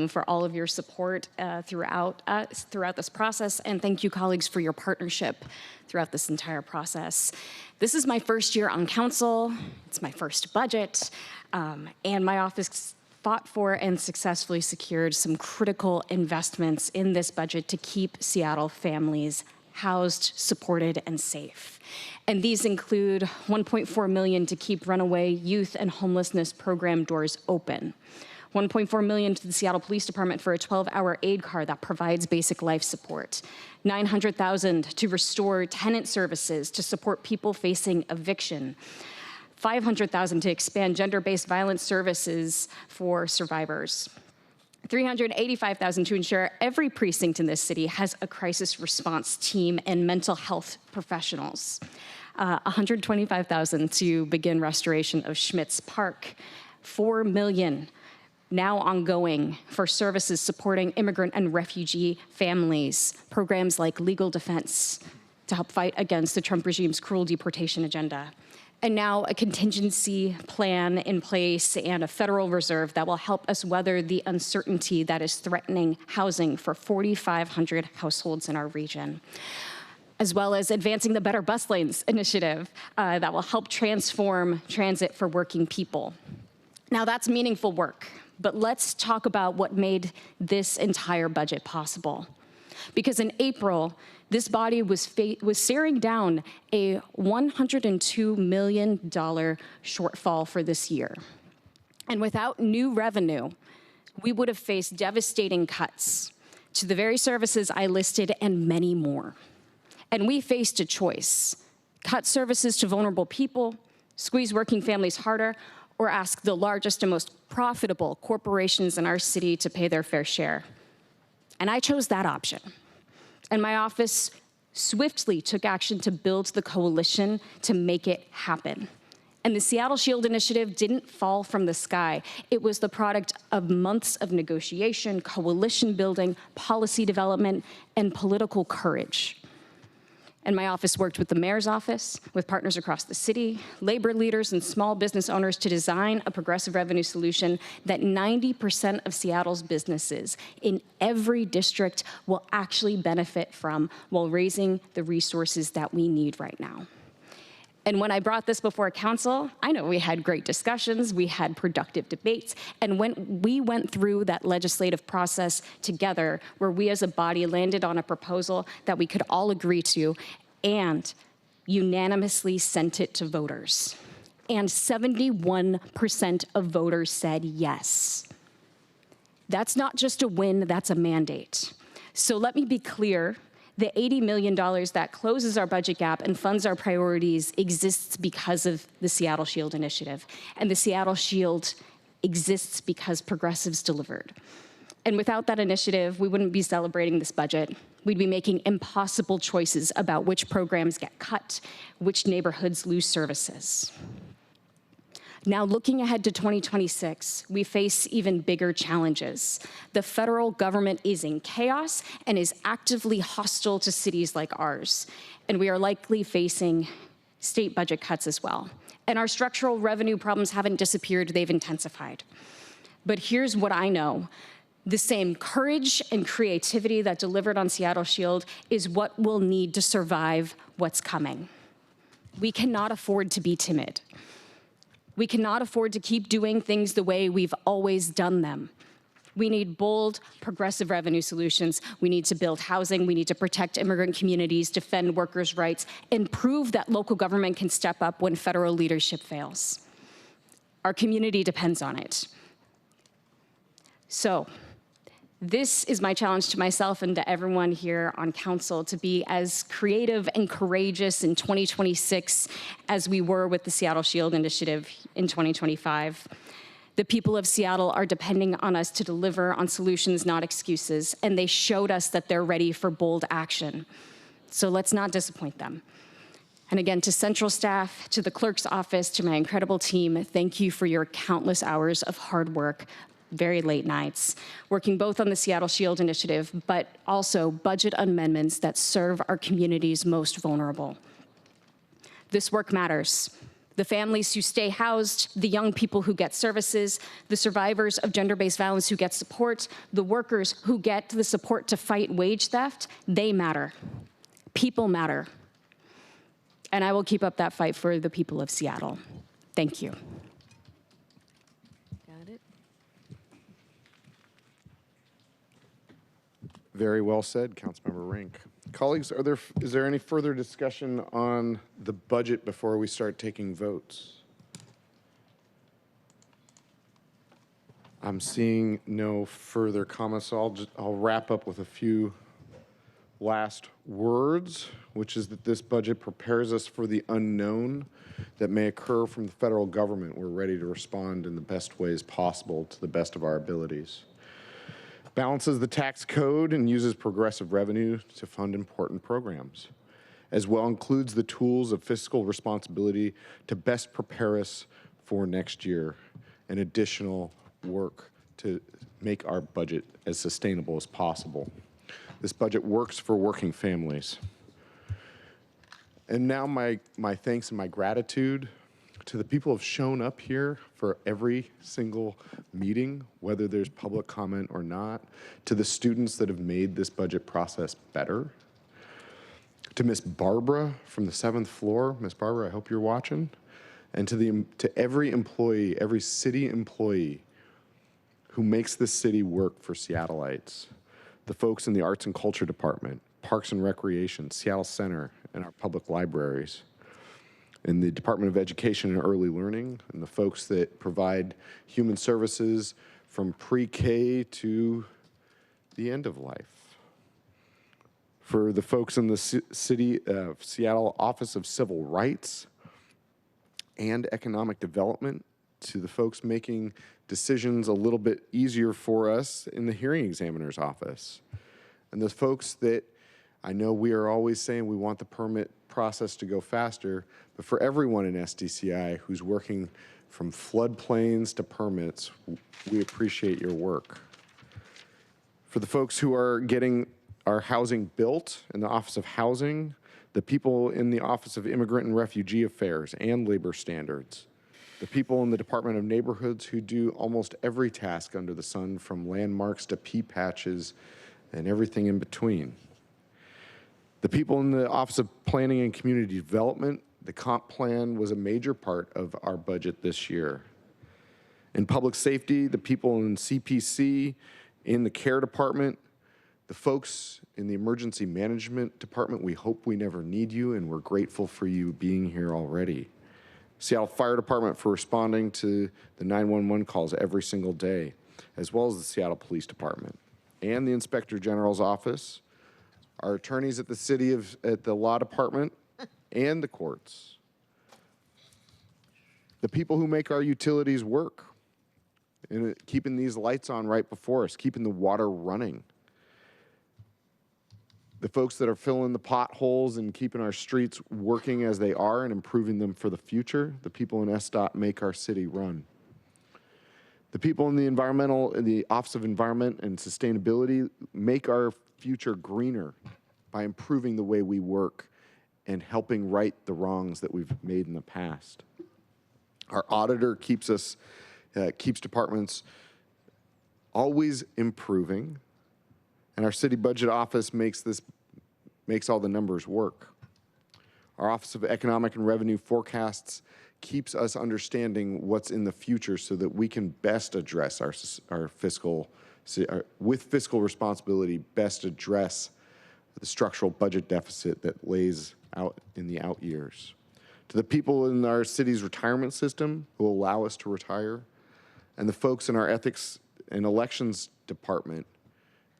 for all of your support throughout this process. And thank you, colleagues, for your partnership throughout this entire process. This is my first year on council. It's my first budget. And my office fought for and successfully secured some critical investments in this budget to keep Seattle families housed, supported, and safe. And these include $1.4 million to keep runaway youth and homelessness program doors open, $1.4 million to the Seattle Police Department for a 12-hour aid car that provides basic life support, $900,000 to restore tenant services to support people facing eviction, $500,000 to expand gender-based violence services for survivors, $385,000 to ensure every precinct in this city has a crisis response team and mental health professionals, $125,000 to begin restoration of Schmitz Park, $4 million now ongoing for services supporting immigrant and refugee families, programs like legal defense to help fight against the Trump regime's cruel deportation agenda. And now a contingency plan in place and a federal reserve that will help us weather the uncertainty that is threatening housing for 4,500 households in our region, as well as advancing the Better Bus Lanes initiative that will help transform transit for working people. Now that's meaningful work, but let's talk about what made this entire budget possible. Because in April, this body was staring down a $102 million shortfall for this year. And without new revenue, we would have faced devastating cuts to the very services I listed and many more. And we faced a choice: cut services to vulnerable people, squeeze working families harder, or ask the largest and most profitable corporations in our city to pay their fair share. And I chose that option. And my office swiftly took action to build the coalition to make it happen. And the Seattle Shield Initiative didn't fall from the sky. It was the product of months of negotiation, coalition building, policy development, and political courage. And my office worked with the mayor's office, with partners across the city, labor leaders, and small business owners to design a progressive revenue solution that 90% of Seattle's businesses in every district will actually benefit from while raising the resources that we need right now. And when I brought this before council, I know we had great discussions, we had productive debates, and when we went through that legislative process together, where we as a body landed on a proposal that we could all agree to, and unanimously sent it to voters. And 71% of voters said yes. That's not just a win, that's a mandate. So let me be clear. The $80 million that closes our budget gap and funds our priorities exists because of the Seattle Shield Initiative. And the Seattle Shield exists because progressives delivered. And without that initiative, we wouldn't be celebrating this budget. We'd be making impossible choices about which programs get cut, which neighborhoods lose services. Now, looking ahead to 2026, we face even bigger challenges. The federal government is in chaos and is actively hostile to cities like ours. And we are likely facing state budget cuts as well. And our structural revenue problems haven't disappeared, they've intensified. But here's what I know. The same courage and creativity that delivered on Seattle Shield is what we'll need to survive what's coming. We cannot afford to be timid. We cannot afford to keep doing things the way we've always done them. We need bold, progressive revenue solutions. We need to build housing. We need to protect immigrant communities, defend workers' rights, and prove that local government can step up when federal leadership fails. Our community depends on it. So, this is my challenge to myself and to everyone here on council, to be as creative and courageous in 2026 as we were with the Seattle Shield Initiative in 2025. The people of Seattle are depending on us to deliver on solutions, not excuses, and they showed us that they're ready for bold action. So let's not disappoint them. And again, to central staff, to the clerk's office, to my incredible team, thank you for your countless hours of hard work, very late nights, working both on the Seattle Shield Initiative, but also budget amendments that serve our communities most vulnerable. This work matters. The families who stay housed, the young people who get services, the survivors of gender-based violence who get support, the workers who get the support to fight wage theft, they matter. People matter. And I will keep up that fight for the people of Seattle. Thank you. Very well said, Councilmember Rink. Colleagues, is there any further discussion on the budget before we start taking votes? I'm seeing no further comments, so I'll wrap up with a few last words, which is that this budget prepares us for the unknown that may occur from the federal government. We're ready to respond in the best ways possible to the best of our abilities. Balances the tax code and uses progressive revenue to fund important programs, as well includes the tools of fiscal responsibility to best prepare us for next year and additional work to make our budget as sustainable as possible. This budget works for working families. And now my thanks and my gratitude to the people who have shown up here for every single meeting, whether there's public comment or not, to the students that have made this budget process better, to Miss Barbara from the 7th floor. Miss Barbara, I hope you're watching. And to every employee, every city employee who makes this city work for Seattleites, the folks in the Arts and Culture Department, Parks and Recreation, Seattle Center, and our public libraries, in the Department of Education and Early Learning, and the folks that provide human services from pre-K to the end of life. For the folks in the City of Seattle Office of Civil Rights and Economic Development, to the folks making decisions a little bit easier for us in the hearing examiner's office. And the folks that I know we are always saying we want the permit process to go faster, but for everyone in SDCI who's working from floodplains to permits, we appreciate your work. For the folks who are getting our housing built in the Office of Housing, the people in the Office of Immigrant and Refugee Affairs and Labor Standards, the people in the Department of Neighborhoods who do almost every task under the sun, from landmarks to pea patches and everything in between. The people in the Office of Planning and Community Development The comp plan was a major part of our budget this year. In public safety, the people in CPC, in the care department, the folks in the emergency management department, we hope we never need you, and we're grateful for you being here already. Seattle Fire Department for responding to the 911 calls every single day, as well as the Seattle Police Department and the Inspector General's office, our attorneys at the law department and the courts, the people who make our utilities work, and keeping these lights on right before us, keeping the water running, the folks that are filling the potholes and keeping our streets working as they are and improving them for the future, the people in SDOT make our city run. The people in the Office of Environment and Sustainability make our future greener by improving the way we work and helping right the wrongs that we've made in the past. Our auditor keeps departments always improving, and our city budget office makes all the numbers work. Our Office of Economic and Revenue Forecasts keeps us understanding what's in the future so that we can best address with fiscal responsibility, best address the structural budget deficit that lays out in the out years. To the people in our city's retirement system who allow us to retire, and the folks in our ethics and elections department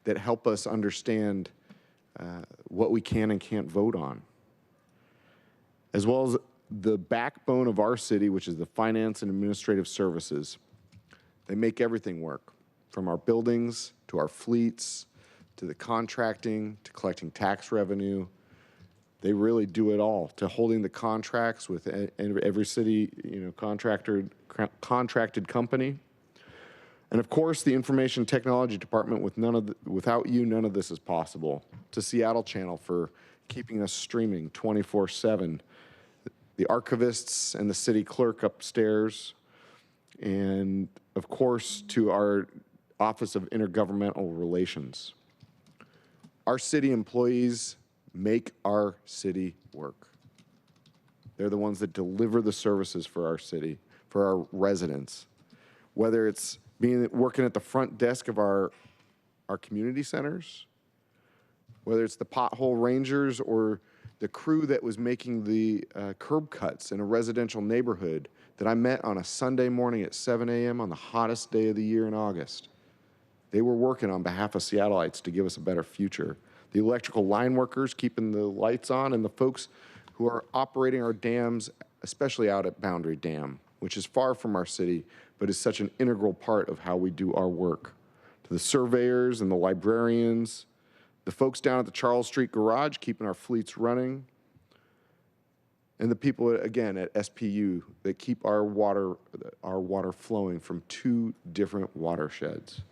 that help us understand what we can and can't vote on, as well as the backbone of our city, which is the finance and administrative services. They make everything work, from our buildings to our fleets to the contracting to collecting tax revenue. They really do it all, to holding the contracts with every city, contracted company. And of course, the information technology department, without you, none of this is possible. To Seattle Channel for keeping us streaming 24/7. The archivists and the city clerk upstairs. And of course, to our Office of Intergovernmental Relations. Our city employees make our city work. They're the ones that deliver the services for our city, for our residents. Whether it's working at the front desk of our community centers, whether it's the pothole rangers or the crew that was making the curb cuts in a residential neighborhood that I met on a Sunday morning at 7 a.m. on the hottest day of the year in August. They were working on behalf of Seattleites to give us a better future. The electrical line workers keeping the lights on, and the folks who are operating our dams, especially out at Boundary Dam, which is far from our city, but is such an integral part of how we do our work. To the surveyors and the librarians, the folks down at the Charles Street Garage keeping our fleets running, and the people, again, at SPU that keep our water flowing from 2 different watersheds.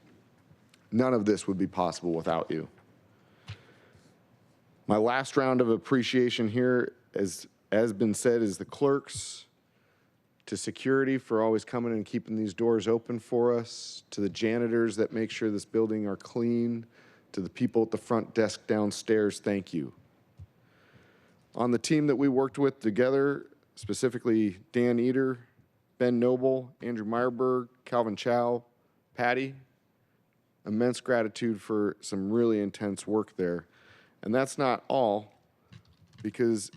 None of this would be possible without you. My last round of appreciation here, as has been said, is the clerks, to security for always coming and keeping these doors open for us, to the janitors that make sure this building are clean, to the people at the front desk downstairs, thank you. On the team that we worked with together, specifically Dan Eder, Ben Noble, Andrew Meyerberg, Calvin Chow, Patty, immense gratitude for some really intense work there. And that's not all, because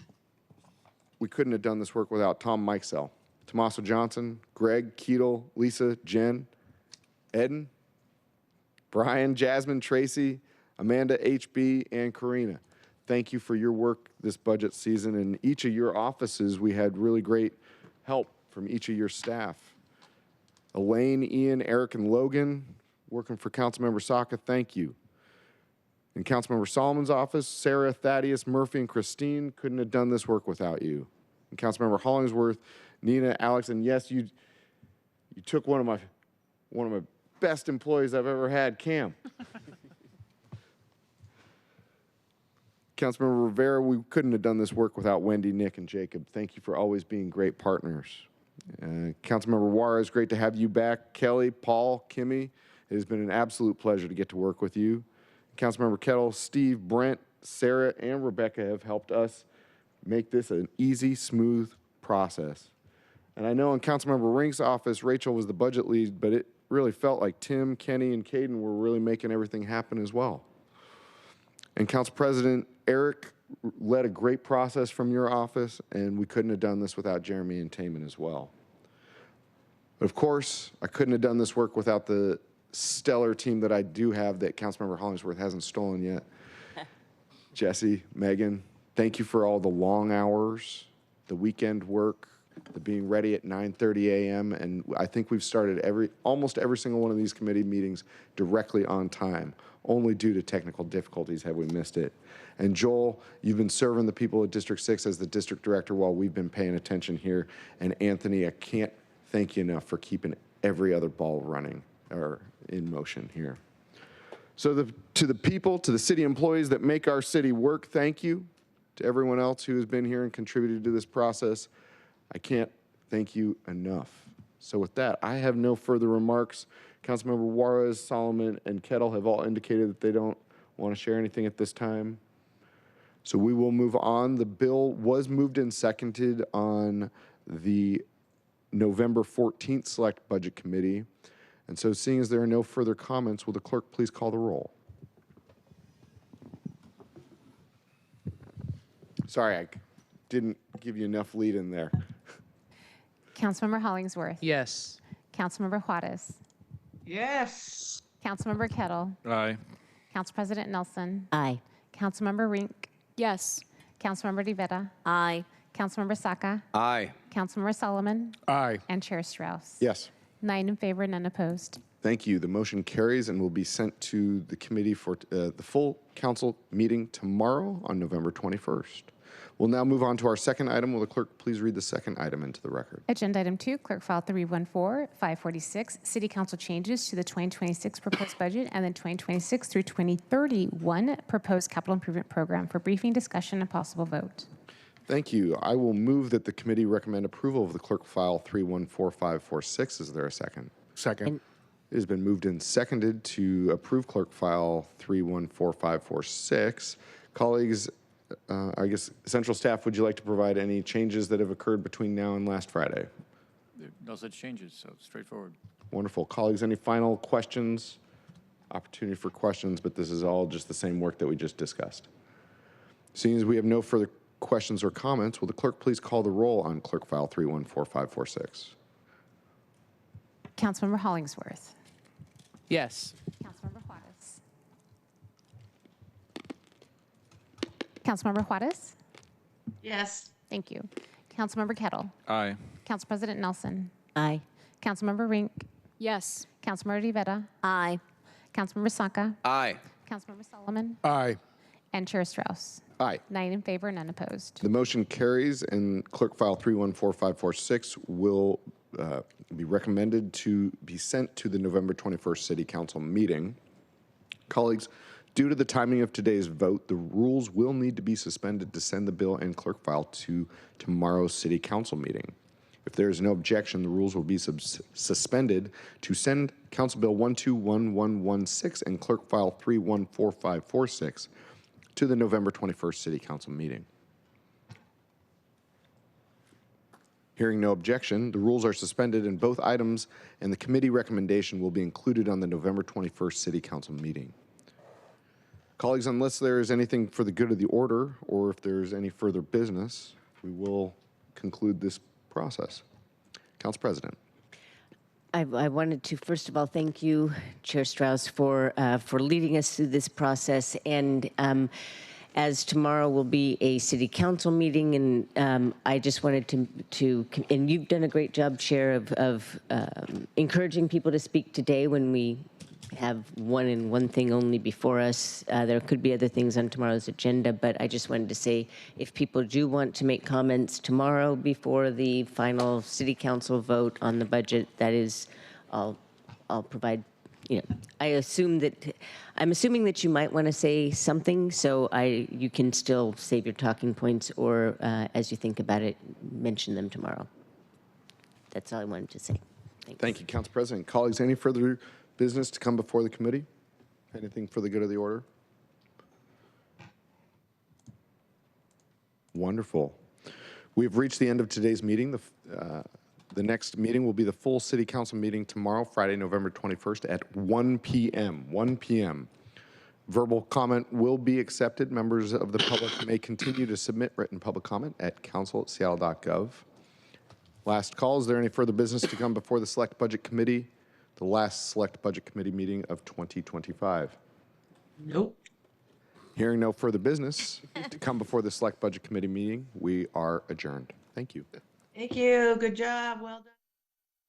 we couldn't have done this work without Tom Mikesell, Tommaso Johnson, Greg, Keetle, Lisa, Jen, Eden, Brian, Jasmine, Tracy, Amanda, HB, and Karina. Thank you for your work this budget season. In each of your offices, we had really great help from each of your staff. Elaine, Ian, Eric, and Logan, working for Councilmember Saka, thank you. In Councilmember Solomon's office, Sarah, Thaddeus, Murphy, and Christine couldn't have done this work without you. In Councilmember Hollingsworth, Nina, Alex, and yes, you took one of my best employees I've ever had, Cam. Councilmember Rivera, we couldn't have done this work without Wendy, Nick, and Jacob. Thank you for always being great partners. Councilmember Juarez, great to have you back. Kelly, Paul, Kimmy, it has been an absolute pleasure to get to work with you. Councilmember Kettle, Steve, Brent, Sarah, and Rebecca have helped us make this an easy, smooth process. And I know in Councilmember Rink's office, Rachel was the budget lead, but it really felt like Tim, Kenny, and Caden were really making everything happen as well. And Council President Eric led a great process from your office, and we couldn't have done this without Jeremy and Taman as well. But of course, I couldn't have done this work without the stellar team that I do have that Councilmember Hollingsworth hasn't stolen yet. Jesse, Megan, thank you for all the long hours, the weekend work, the being ready at 9:30 a.m. And I think we've started almost every single one of these committee meetings directly on time. Only due to technical difficulties have we missed it. And Joel, you've been serving the people of District 6 as the district director while we've been paying attention here. And Anthony, I can't thank you enough for keeping every other ball running or in motion here. So to the people, to the city employees that make our city work, thank you. To everyone else who has been here and contributed to this process, I can't thank you enough. So with that, I have no further remarks. Councilmember Juarez, Solomon, and Kettle have all indicated that they don't want to share anything at this time. So we will move on. The bill was moved and seconded on the November 14th Select Budget Committee. And so seeing as there are no further comments, will the clerk please call the roll? Sorry, I didn't give you enough lead in there. Councilmember Hollingsworth. Yes. Councilmember Juarez. Yes. Councilmember Kettle. Aye. Council President Nelson. Aye. Councilmember Rink. Yes. Councilmember DeVetta. Aye. Councilmember Saka. Aye. Councilmember Solomon. Aye. And Chair Strauss. Yes. 9 in favor, none opposed. Thank you. The motion carries and will be sent to the committee for the full council meeting tomorrow on November 21st. We'll now move on to our second item. Will the clerk please read the second item into the record? Agenda item 2, clerk file 314-546, city council changes to the 2026 proposed budget and the 2026 through 2031 proposed capital improvement program for briefing, discussion, and possible vote. Thank you. I will move that the committee recommend approval of the clerk file 314546. Is there a second? Second. It has been moved and seconded to approve clerk file 314546. Colleagues, I guess central staff, would you like to provide any changes that have occurred between now and last Friday? There are no such changes, so straightforward. Wonderful. Colleagues, any final questions? Opportunity for questions, but this is all just the same work that we just discussed. Seeing as we have no further questions or comments, will the clerk please call the roll on clerk file 314546? Councilmember Hollingsworth. Yes. Councilmember Juarez. Councilmember Juarez. Yes. Thank you. Councilmember Kettle. Aye. Council President Nelson. Aye. Councilmember Rink. Yes. Councilmember DeVetta. Aye. Councilmember Saka. Aye. Councilmember Solomon. Aye. And Chair Strauss. Aye. 9 in favor, none opposed. The motion carries, and clerk file 314546 will be recommended to be sent to the November 21st City Council meeting. Colleagues, due to the timing of today's vote, the rules will need to be suspended to send the bill and clerk file to tomorrow's City Council meeting. If there is no objection, the rules will be suspended to send Council Bill 121116 and clerk file 314546 to the November 21st City Council meeting. Hearing no objection, the rules are suspended and both items and the committee recommendation will be included on the November 21st City Council meeting. Colleagues, unless there is anything for the good of the order or if there's any further business, we will conclude this process. Council President. I wanted to first of all thank you, Chair Strauss, for leading us through this process. And as tomorrow will be a city council meeting, and I just wanted to and you've done a great job, Chair, of encouraging people to speak today when we have one thing only before us. There could be other things on tomorrow's agenda, but I just wanted to say if people do want to make comments tomorrow before the final city council vote on the budget, that is, I'll provide, I'm assuming that you might want to say something, so you can still save your talking points or as you think about it, mention them tomorrow. That's all I wanted to say. Thanks. Thank you, Council President. Colleagues, any further business to come before the committee? Anything for the good of the order? Wonderful. We've reached the end of today's meeting. The next meeting will be the full City Council meeting tomorrow, Friday, November 21st at 1 p.m. 1 p.m. Verbal comment will be accepted. Members of the public may continue to submit written public comment at council@seattle.gov. Last call, is there any further business to come before the Select Budget Committee, the last Select Budget Committee meeting of 2025? Nope. Hearing no further business to come before the Select Budget Committee meeting, we are adjourned. Thank you. Thank you. Good job. Well done.